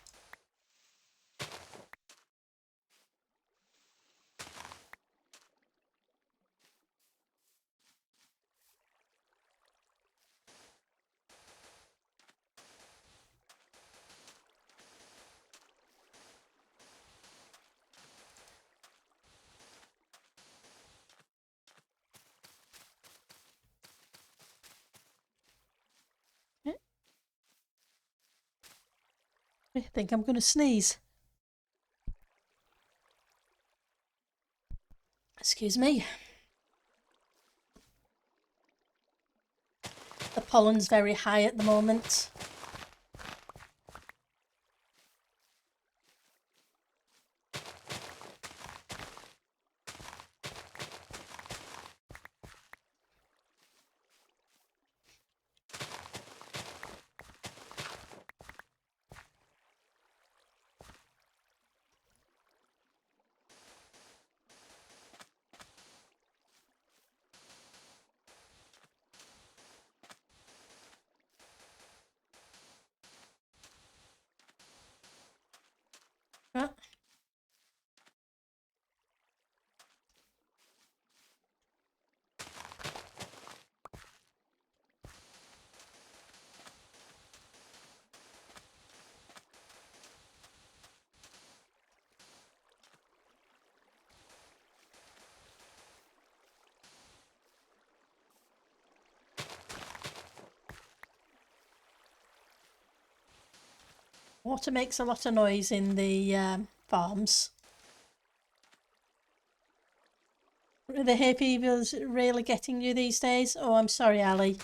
I think I'm going to sneeze. Excuse me. The pollen's very high at the moment. Right. Water makes a lot of noise in the farms. Are the hay fevers really getting you these days? Oh, I'm sorry, Ali.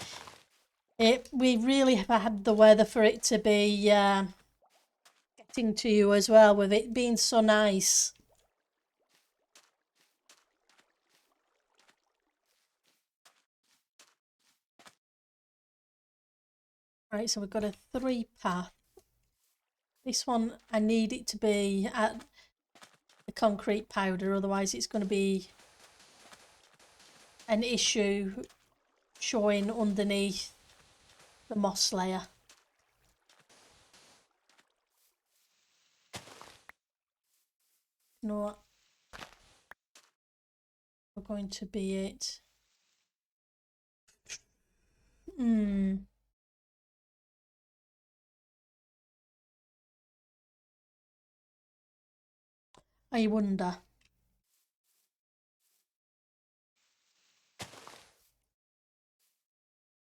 We really have had the weather for it to be getting connecting to you as well with it being so nice. Right, so we've got a 3-path. This one, I need it to be at the concrete powder, otherwise it's going to be an issue showing underneath the moss layer. You know what? We're going to be it. I wonder.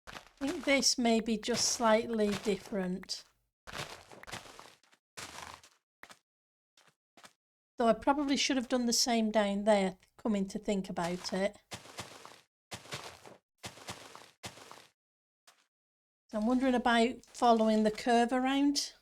I think this may be just slightly different. Though I probably should have done the same down there, coming to think about it. I'm wondering about following the curve around.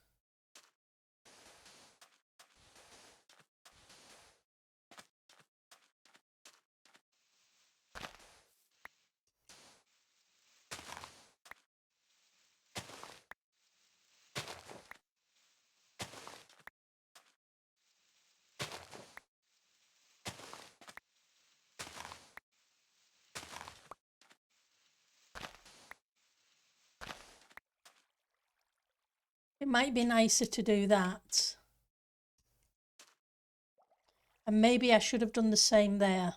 It might be nicer to do that. And maybe I should have done the same there.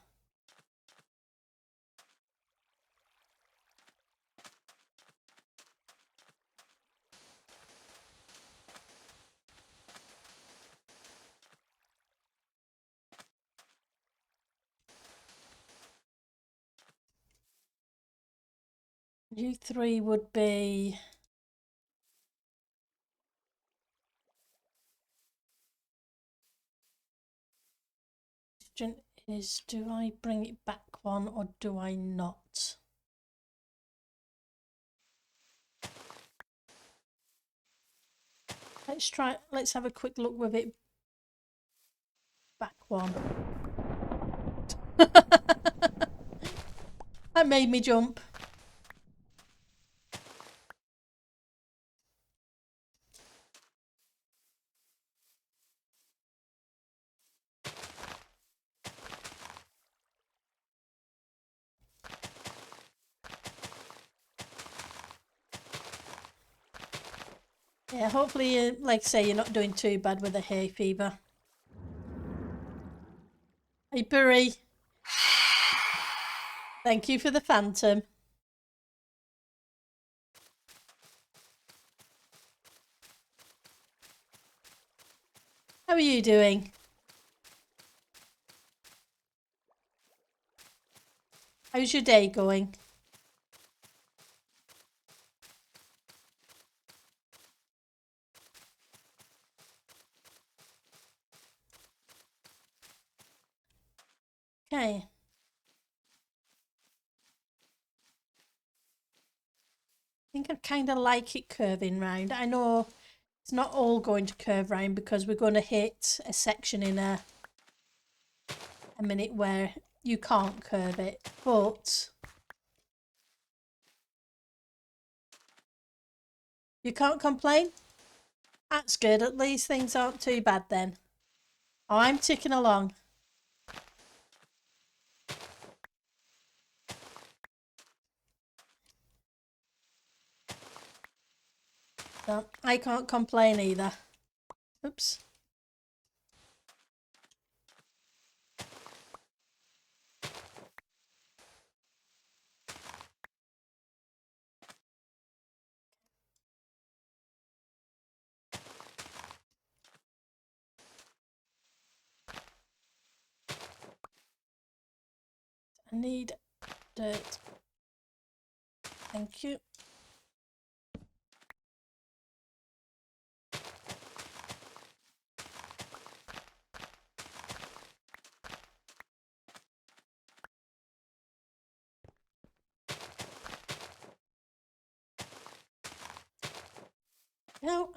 U3 would be... is, do I bring it back one or do I not? Let's have a quick look with it back one. That made me jump. Yeah, hopefully, like I say, you're not doing too bad with the hay fever. Hey, Burry. Thank you for the phantom. How are you doing? How's your day going? Okay. I think I kind of like it curving round. I know it's not all going to curve round because we're going to hit a section in a minute where you can't curve it, but you can't complain. That's good. At least things aren't too bad then. Oh, I'm ticking along. So I can't complain either. Oops. I need dirt. Thank you. No.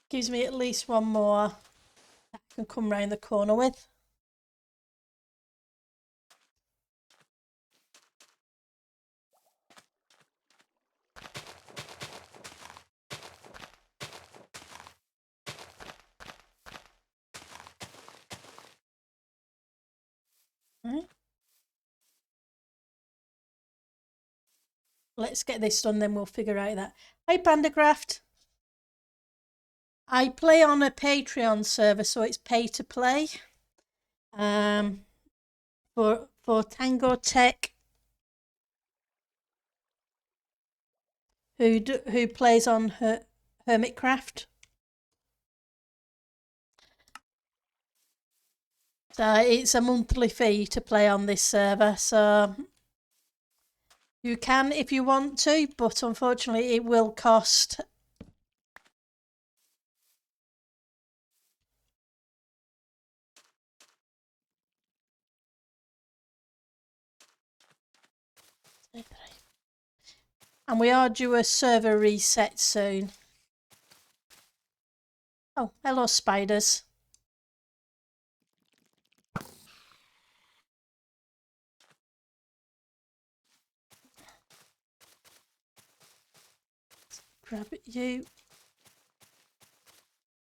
Gives me at least one more that I can come round the corner with. Right. Let's get this done, then we'll figure out that. Hi, Titancraft. I play on a Patreon server, so it's pay to play. For Tango Tech, who plays on Hermitcraft. So it's a monthly fee to play on this server. So you can if you want to, but unfortunately it will cost. And we are due a server reset soon. Oh, hello spiders. Grab you.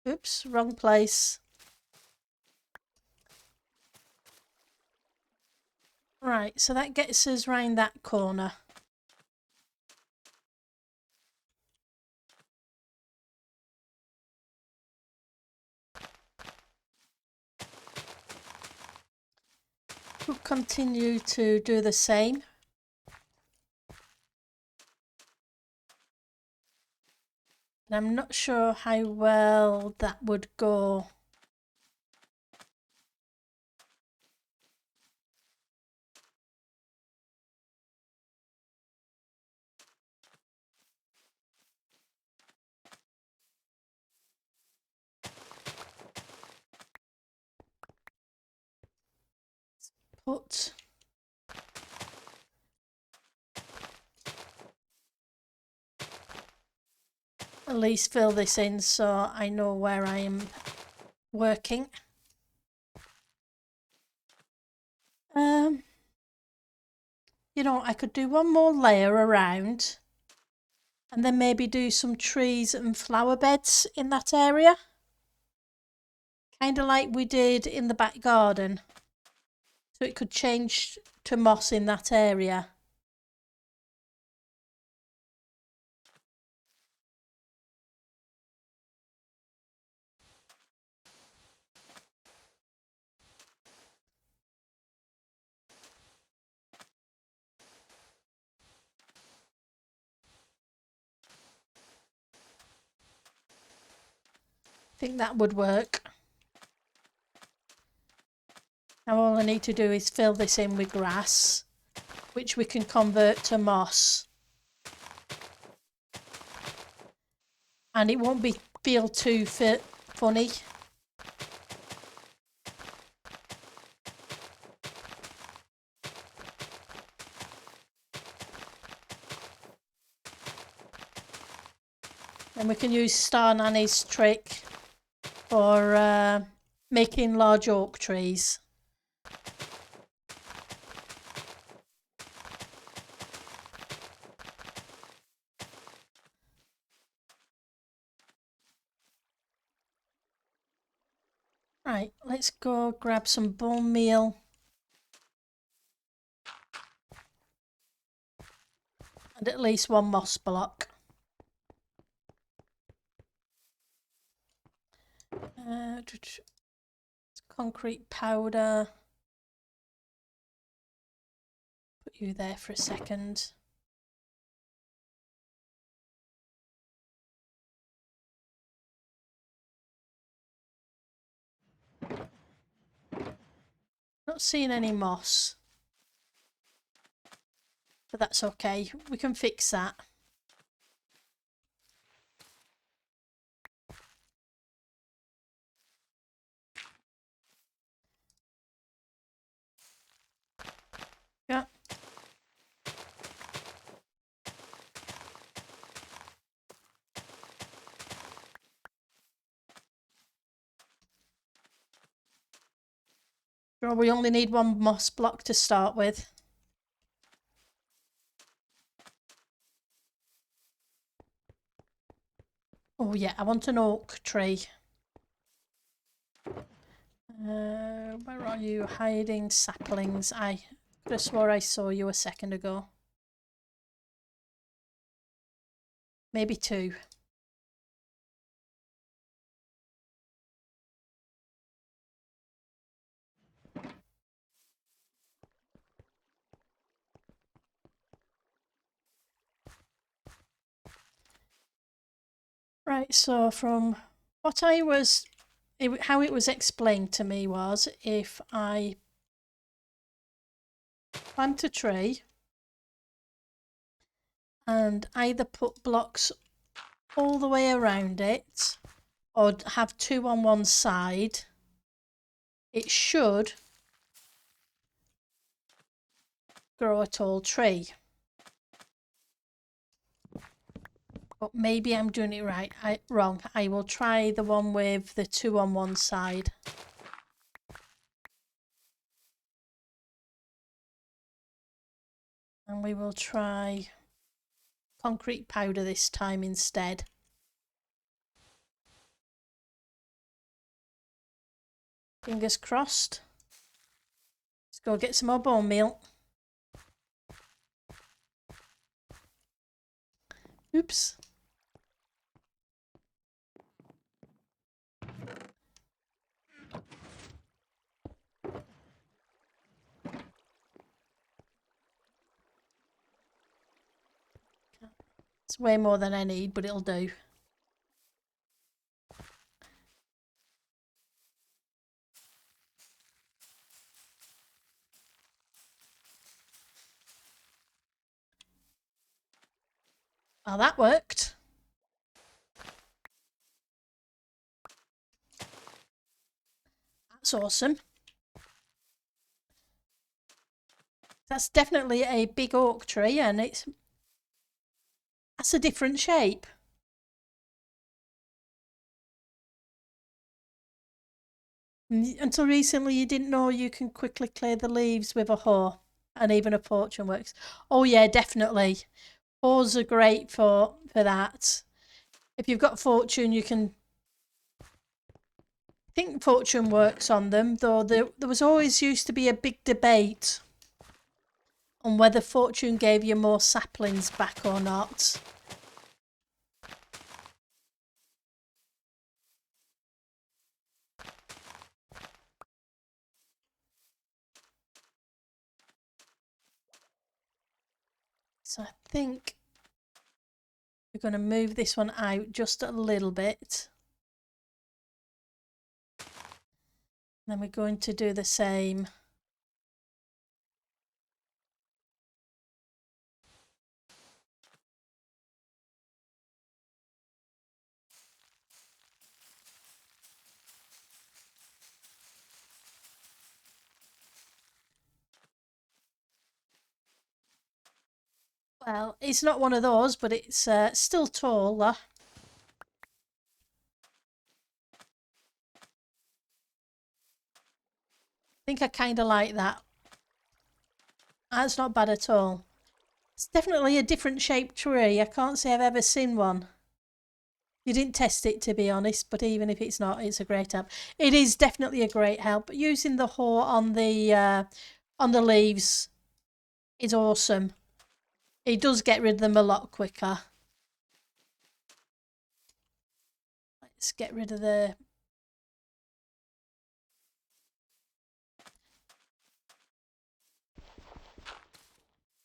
Oops, wrong place. Right, so that gets us round that corner. We'll continue to do the same. And I'm not sure how well that would go. Put at least fill this in so I know where I am working. You know, I could do one more layer around and then maybe do some trees and flower beds in that area. Kind of like we did in the back garden. So it could change to moss in that area. I think that would work. Now all I need to do is fill this in with grass, which we can convert to moss. And it won't feel too funny. And we can use Star Nanny's trick for making large oak trees. Right, let's go grab some bone meal. And at least one moss block. Concrete powder. Put you there for a second. Not seeing any moss. But that's okay. We can fix that. Yeah. So we only need one moss block to start with. Oh yeah, I want an oak tree. Where are you hiding, saplings? I could have swore I saw you a second ago. Maybe two. Right, so from what I was, how it was explained to me was if I plant a tree and either put blocks all the way around it or have two on one side, it should grow a tall tree. But maybe I'm doing it wrong. I will try the one with the two on one side. And we will try concrete powder this time instead. Fingers crossed. Let's go get some more bone meal. Oops. It's way more than I need, but it'll do. Well, that worked. That's awesome. That's definitely a big oak tree, and that's a different shape. Until recently, you didn't know you can quickly clear the leaves with a hoe, and even a fortune works. Oh yeah, definitely. Hoes are great for that. If you've got fortune, you can. I think fortune works on them, though there was always used to be a big debate on whether fortune gave you more saplings back or not. So I think we're going to move this one out just a little bit. Then we're going to do the same. Well, it's not one of those, but it's still tall. I think I kind of like that. That's not bad at all. It's definitely a different shaped tree. I can't say I've ever seen one. You didn't test it, to be honest, but even if it's not, it's a great help. It is definitely a great help. Using the hoe on the leaves is awesome. It does get rid of them a lot quicker. Let's get rid of the...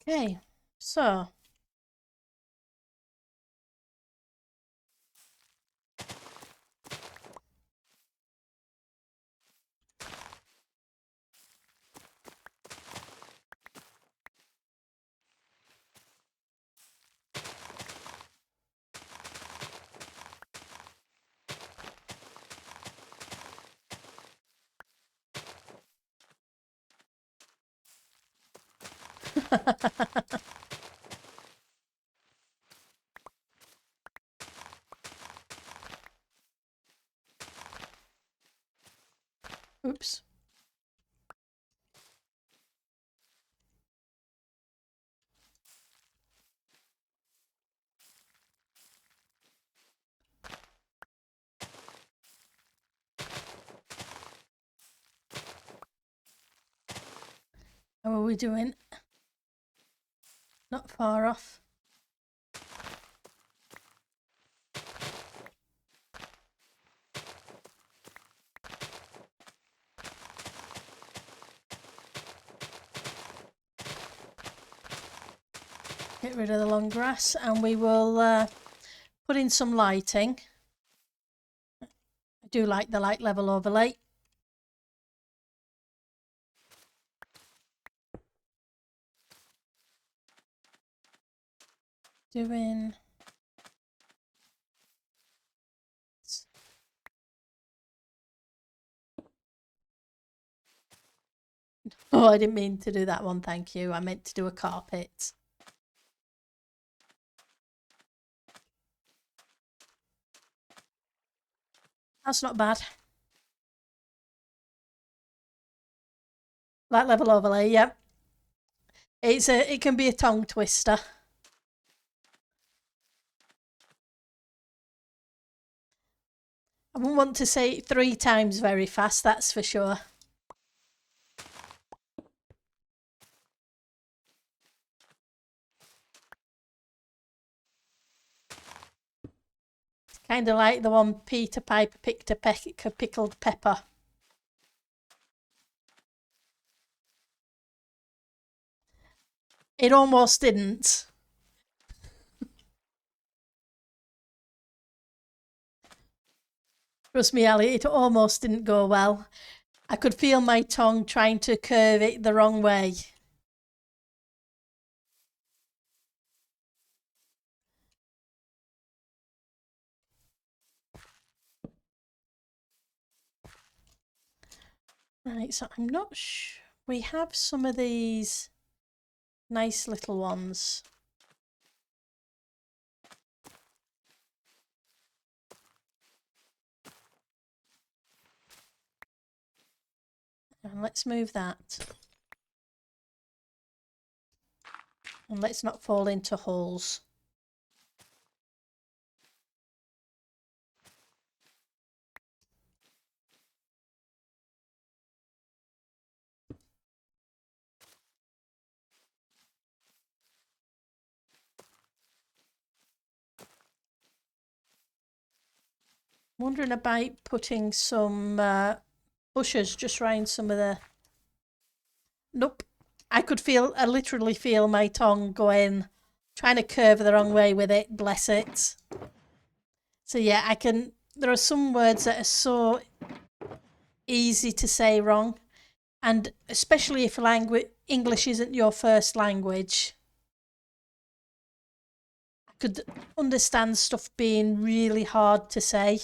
Okay, so... Oops. How are we doing? Not far off. Get rid of the long grass and we will put in some lighting. I do like the light level overlay. Doing... Oh, I didn't mean to do that one, thank you. I meant to do a carpet. That's not bad. Light level overlay, yep. It can be a tongue twister. I wouldn't want to say it 3 times very fast, that's for sure. It's kind of like the one Peter Piper picked a pickled pepper. It almost didn't. Trust me, Ali, it almost didn't go well. I could feel my tongue trying to curve it the wrong way. Right, so I'm not sure. We have some of these nice little ones. And let's move that. And let's not fall into holes. I'm wondering about putting some bushes just around some of the... Nope. I literally feel my tongue going, trying to curve the wrong way with it, bless it. So yeah, there are some words that are so easy to say wrong. And especially if English isn't your first language. I could understand stuff being really hard to say.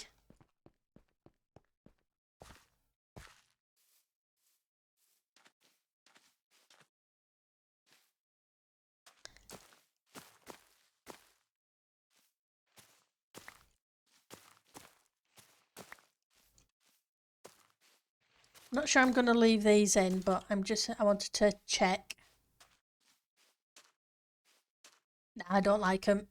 I'm not sure I'm going to leave these in, but I wanted to check. No, I don't like them.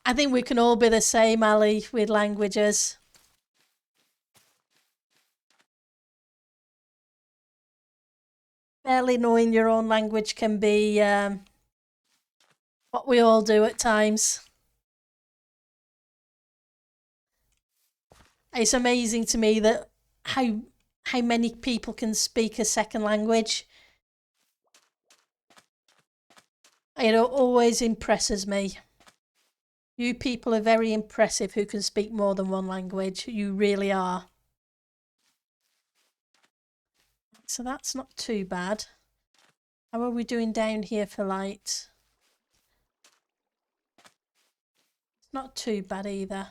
I think we can all be the same, Ali, with languages. Barely knowing your own language can be what we all do at times. It's amazing to me that how many people can speak a second language. It always impresses me. You people are very impressive who can speak more than one language. You really are. So that's not too bad. How are we doing down here for light? It's not too bad either.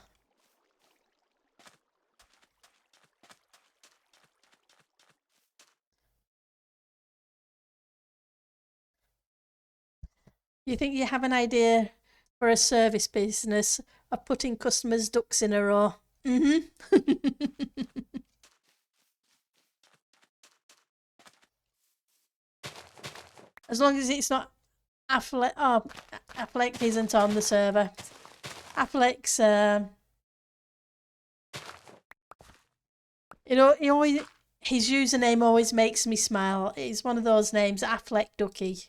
You think you have an idea for a service business of putting customers' ducks in a row? As long as it's not Affleck. Oh, Affleck isn't on the server. Affleck's You know, his username always makes me smile. It's one of those names, Affleck Ducky.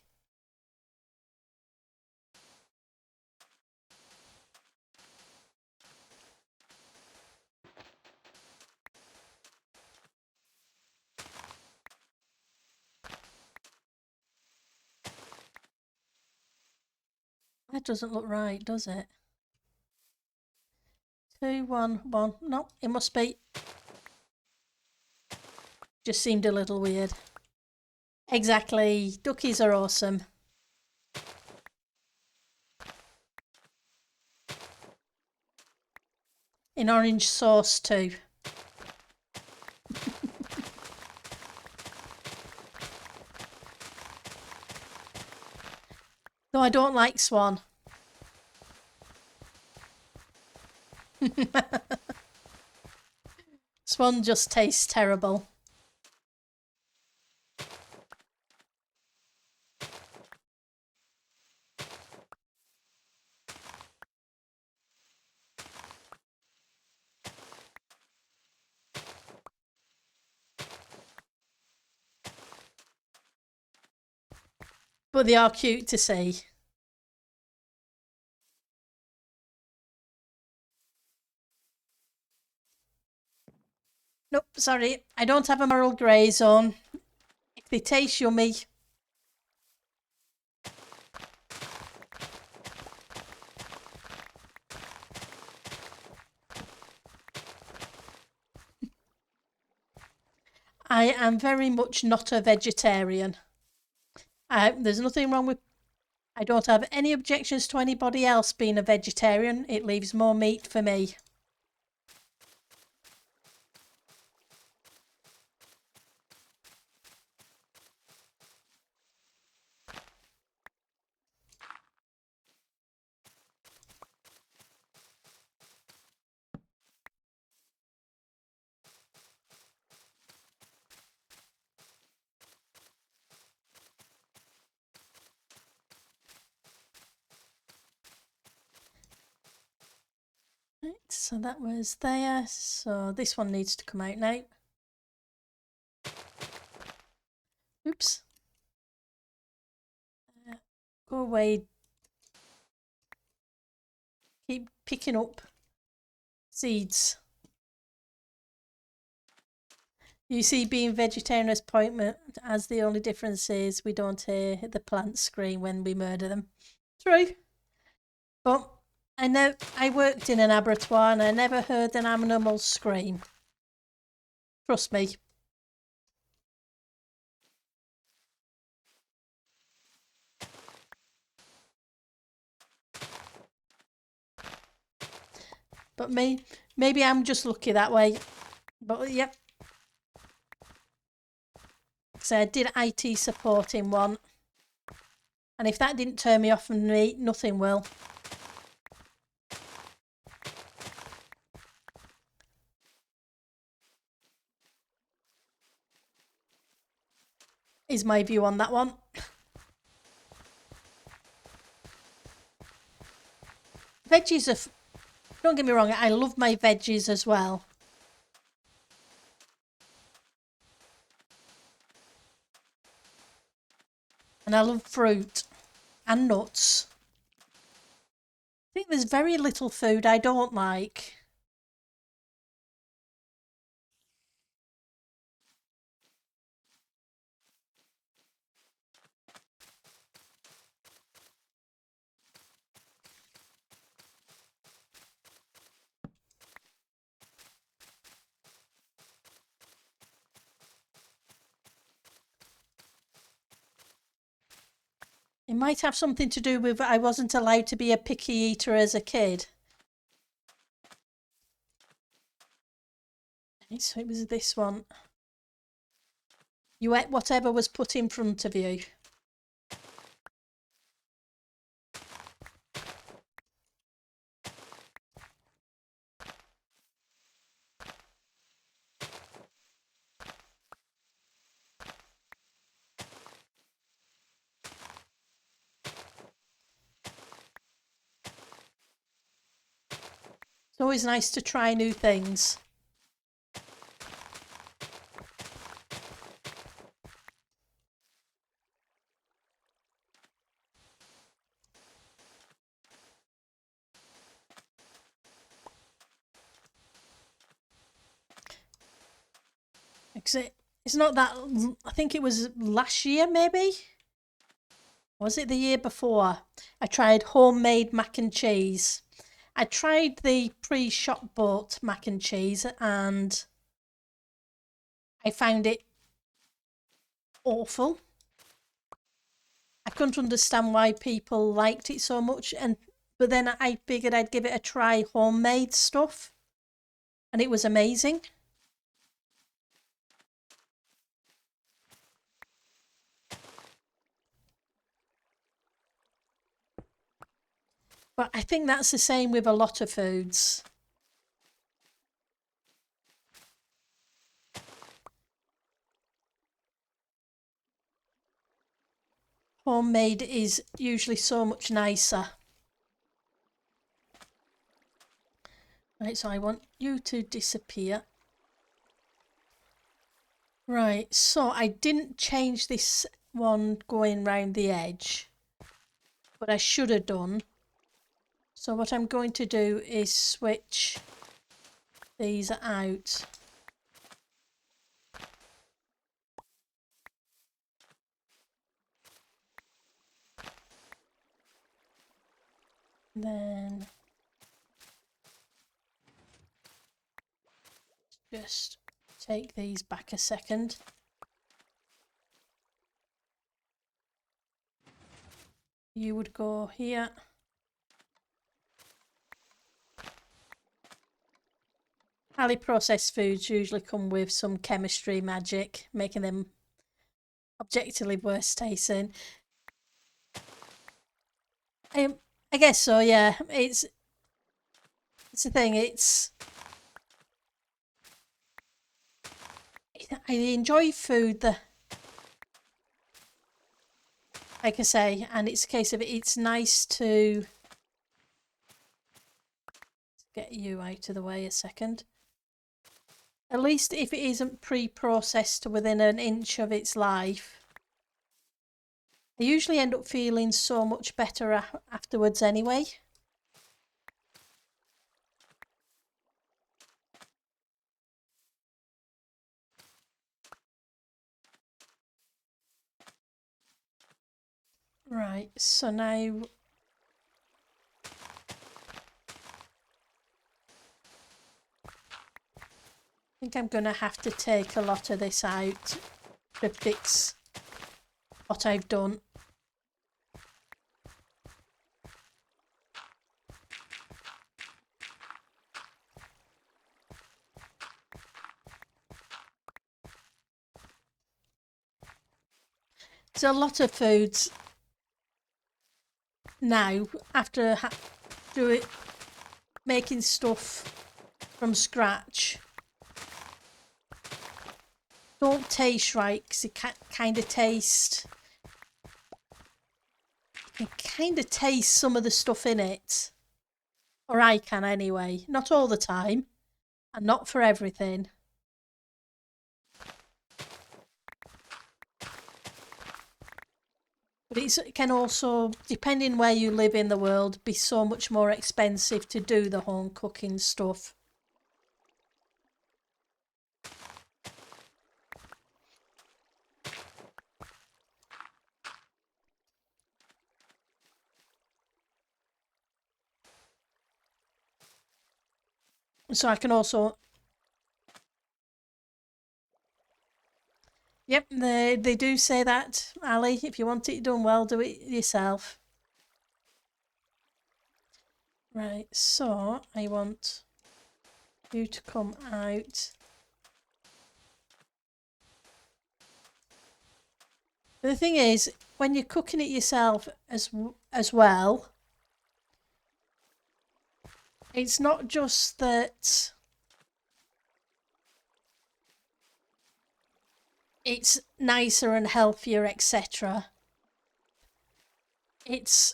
That doesn't look right, does it? 2, 1, 1. No, it must be. Just seemed a little weird. Exactly. Duckies are awesome. In orange sauce too. Though I don't like swan. Swan just tastes terrible. But they are cute to see. Nope, sorry. I don't have a moral grey zone. If they taste yummy. I am very much not a vegetarian. There's nothing wrong with... I don't have any objections to anybody else being a vegetarian. It leaves more meat for me. Right, so that was there. So this one needs to come out now. Oops. Go away. Keep picking up seeds. You see, being vegetarian as point as the only difference is we don't hear the plants scream when we murder them. True. But I know I worked in an abattoir and I never heard an animal scream. Trust me. But maybe I'm just lucky that way. But yep. So I did IT support in one. And if that didn't turn me off from me, nothing will. Is my view on that one. Veggies are... Don't get me wrong, I love my veggies as well. And I love fruit and nuts. I think there's very little food I don't like. It might have something to do with I wasn't allowed to be a picky eater as a kid. So it was this one. You ate whatever was put in front of you. It's always nice to try new things. It's not that, I think it was last year maybe? Was it the year before? I tried homemade mac and cheese. I tried the pre-shop bought mac and cheese and I found it awful. I couldn't understand why people liked it so much, but then I figured I'd give it a try homemade stuff and it was amazing. But I think that's the same with a lot of foods. Homemade is usually so much nicer. Right, so I want you to disappear. Right, so I didn't change this one going round the edge, but I should have done. So what I'm going to do is switch these out. Then just take these back a second. You would go here. Highly processed foods usually come with some chemistry magic, making them objectively worse tasting. I guess so, yeah. It's the thing, I enjoy food that, like I say, and it's a case of it's nice to get you out of the way a second. At least if it isn't pre-processed within an inch of its life. I usually end up feeling so much better afterwards anyway. Right, so now I think I'm going to have to take a lot of this out to fix what I've done. There's a lot of foods now, after making stuff from scratch, don't taste right because it kind of taste. You kind of taste some of the stuff in it, or I can anyway. Not all the time, and not for everything. But it can also, depending where you live in the world, be so much more expensive to do the home cooking stuff. So I can also... Yep, they do say that, Ali. If you want it done well, do it yourself. Right, so I want you to come out. The thing is, when you're cooking it yourself as well, it's not just that it's nicer and healthier, etc. It's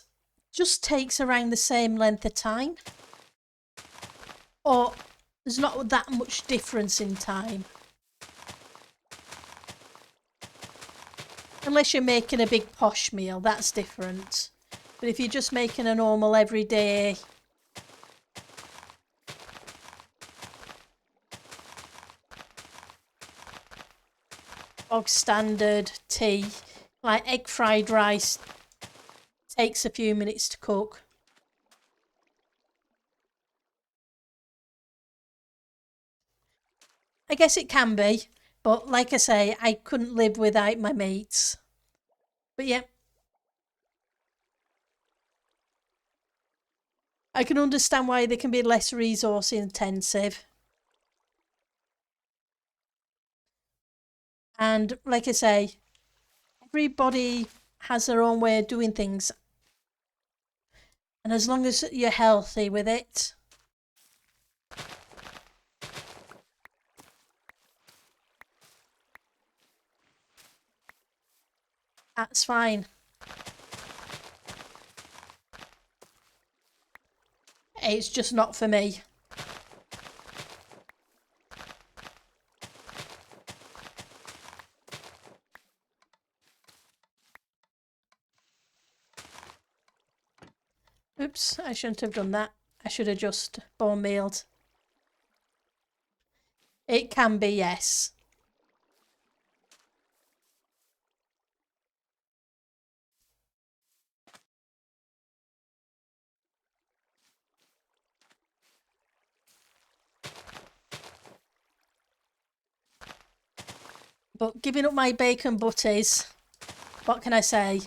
just takes around the same length of time, or there's not that much difference in time, unless you're making a big posh meal. That's different. But if you're just making a normal everyday bog standard tea. Like egg fried rice takes a few minutes to cook. I guess it can be, but like I say, I couldn't live without my meats. But yeah, I can understand why they can be less resource intensive. And like I say, everybody has their own way of doing things. And as long as you're healthy with it, that's fine. It's just not for me. Oops, I shouldn't have done that. I should have just bone mealed. It can be, yes. But giving up my bacon butties, what can I say?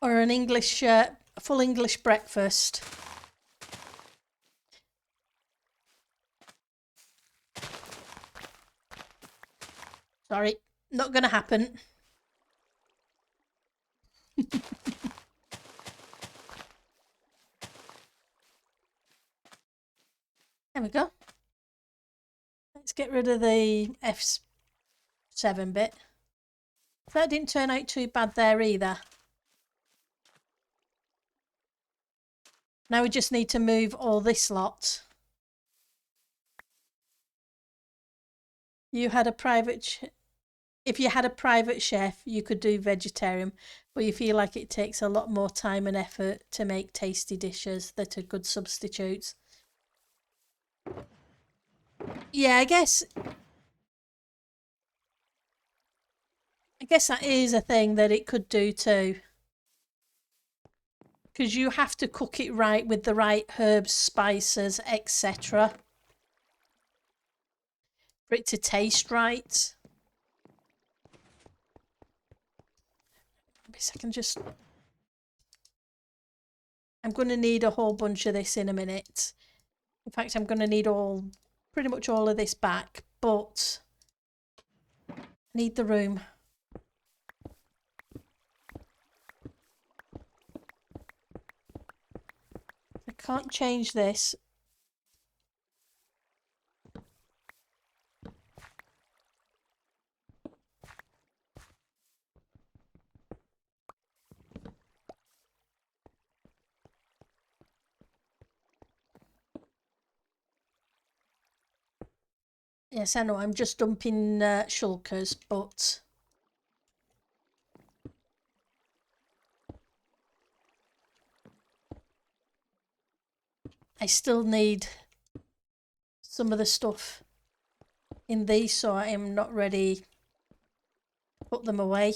Or an English, full English breakfast. Sorry, not going to happen. There we go. Let's get rid of the F7 bit. That didn't turn out too bad there either. Now we just need to move all this lot. You had a private... If you had a private chef, you could do vegetarian, but you feel like it takes a lot more time and effort to make tasty dishes that are good substitutes. Yeah, I guess that is a thing that it could do too. Because you have to cook it right with the right herbs, spices, etc. for it to taste right. I can just... I'm going to need a whole bunch of this in a minute. In fact, I'm going to need pretty much all of this back, but I need the room. I can't change this. Yes, I know, I'm just dumping shulkers, but I still need some of the stuff in these, so I am not ready to put them away.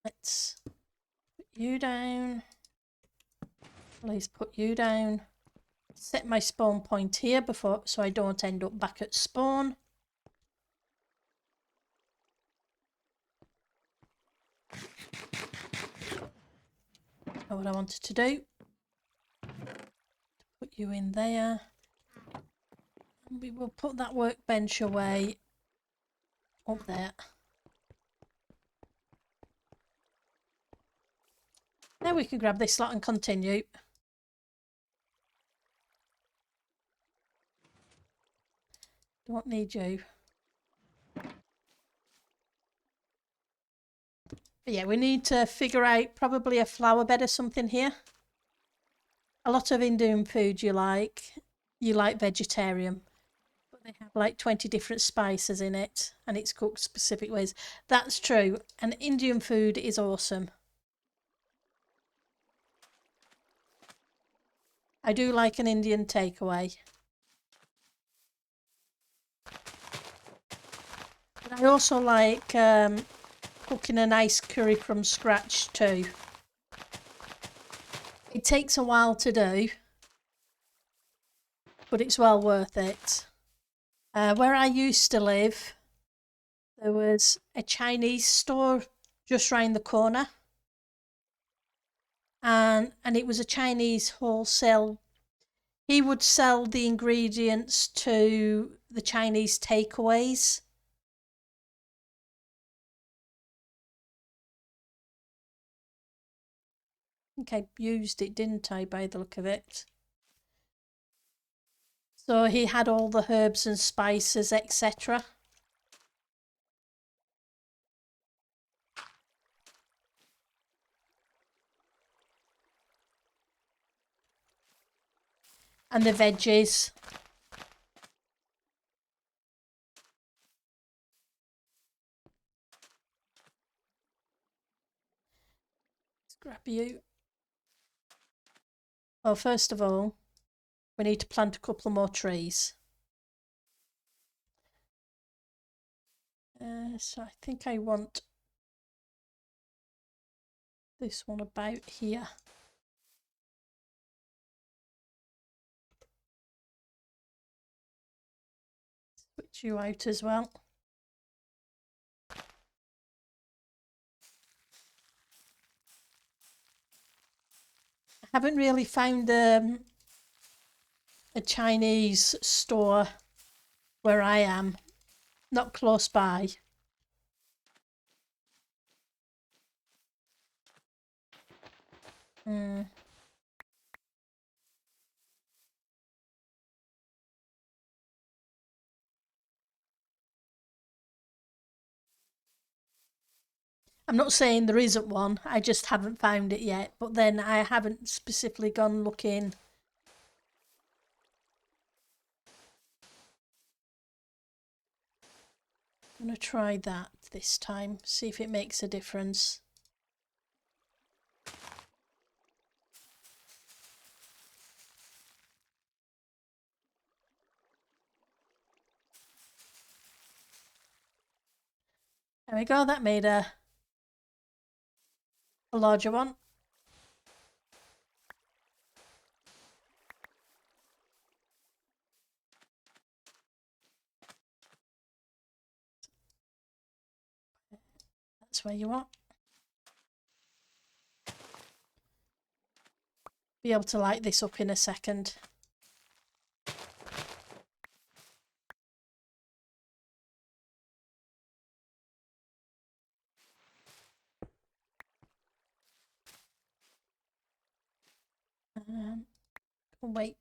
Let's put you down. Please put you down. Set my spawn point here so I don't end up back at spawn. Know what I wanted to do. Put you in there. And we will put that workbench away up there. Now we can grab this slot and continue. Don't need you. But yeah, we need to figure out probably a flower bed or something here. A lot of Indian food you like vegetarian. But They have like 20 different spices in it and it's cooked specific ways. That's true. And Indian food is awesome. I do like an Indian takeaway. But I also like cooking a nice curry from scratch too. It takes a while to do, but it's well worth it. Where I used to live, there was a Chinese store just round the corner. And it was a Chinese wholesale. He would sell the ingredients to the Chinese takeaways. I think I used it, didn't I, by the look of it? So he had all the herbs and spices, etc. And the veggies. Let's grab you. Well, first of all, we need to plant a couple more trees. So I think I want this one about here. Switch you out as well. I haven't really found a Chinese store where I am, not close by. I'm not saying there isn't one, I just haven't found it yet, but then I haven't specifically gone looking. I'm going to try that this time, see if it makes a difference. There we go, that made a larger one. That's where you are. Be able to light this up in a second. Wait.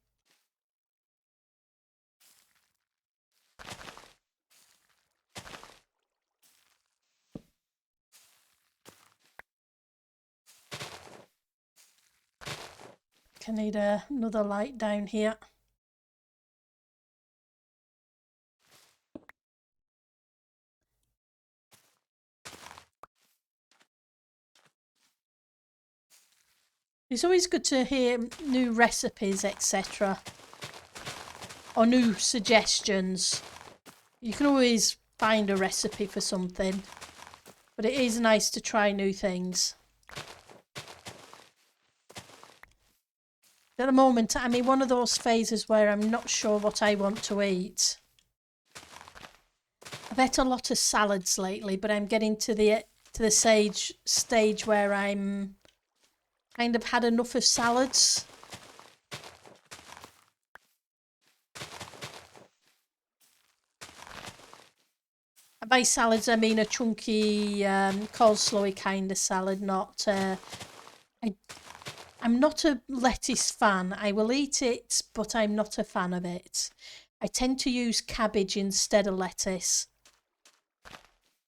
I need another light down here. It's always good to hear new recipes, etc. or new suggestions. You can always find a recipe for something, but it is nice to try new things. At the moment, I'm in one of those phases where I'm not sure what I want to eat. I've ate a lot of salads lately, but I'm getting to the stage where I'm kind of had enough of salads. By salads, I mean a chunky, coleslawy kind of salad, not... I'm not a lettuce fan. I will eat it, but I'm not a fan of it. I tend to use cabbage instead of lettuce.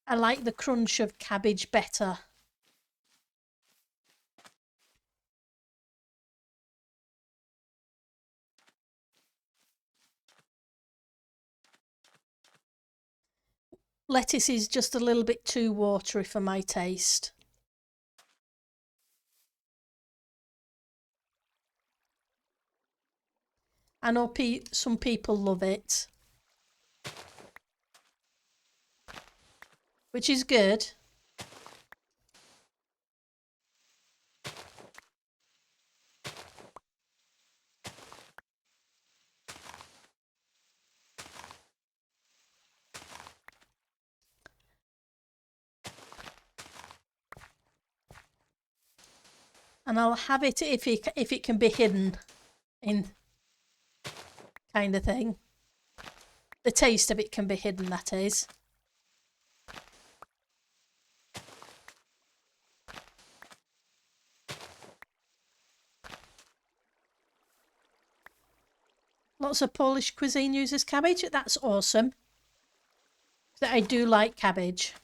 I like the crunch of cabbage better. lettuce is just a little bit too watery for my taste. I know some people love it, which is good. And I'll have it if it can be hidden in, kind of thing. The taste of it can be hidden, that is. Lots of Polish cuisine uses cabbage. That's awesome. I do like cabbage.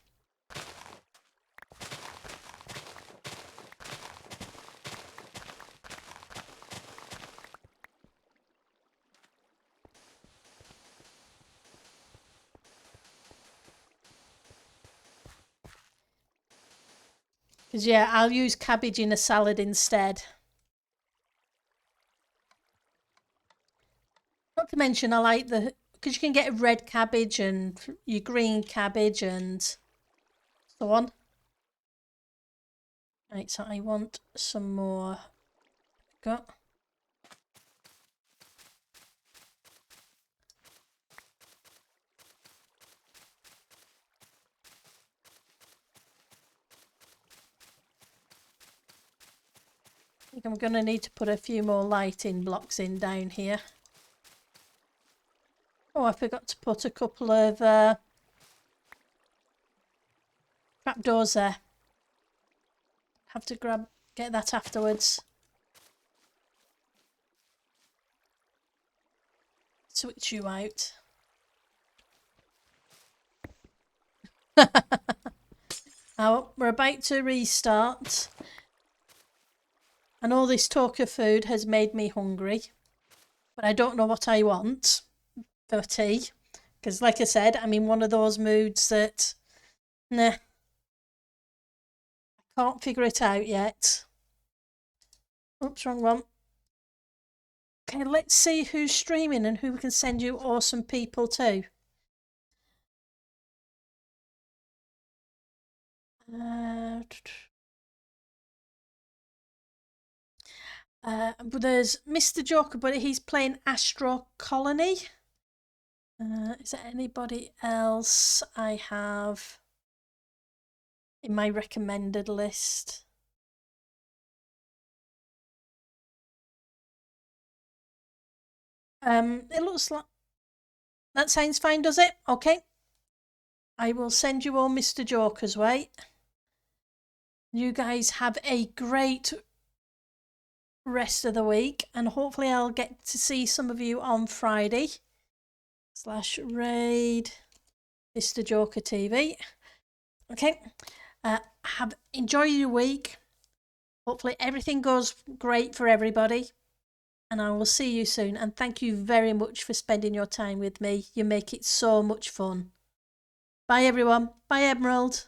Because yeah, I'll use cabbage in a salad instead. Not to mention I like because you can get red cabbage and your green cabbage and so on. Right, so I want some more. Got. I think I'm going to need to put a few more lighting blocks in down here. Oh, I forgot to put a couple of trapdoors there. Have to get that afterwards. Switch you out. Now we're about to restart. And all this talk of food has made me hungry. But I don't know what I want for tea. Because like I said, I'm in one of those moods that, nah, I can't figure it out yet. Oops, wrong one. Okay, let's see who's streaming and who we can send you awesome people to. But there's Mr. Joker, but he's playing Astro Colony. Is there anybody else I have in my recommended list? It looks like that sounds fine, does it? Okay. I will send you all Mr. Joker's way. You guys have a great rest of the week, and hopefully I'll get to see some of you on Friday /raid Mr. Joker TV. Okay. Enjoy your week. Hopefully everything goes great for everybody. And I will see you soon. And thank you very much for spending your time with me. You make it so much fun. Bye everyone. Bye Emerald.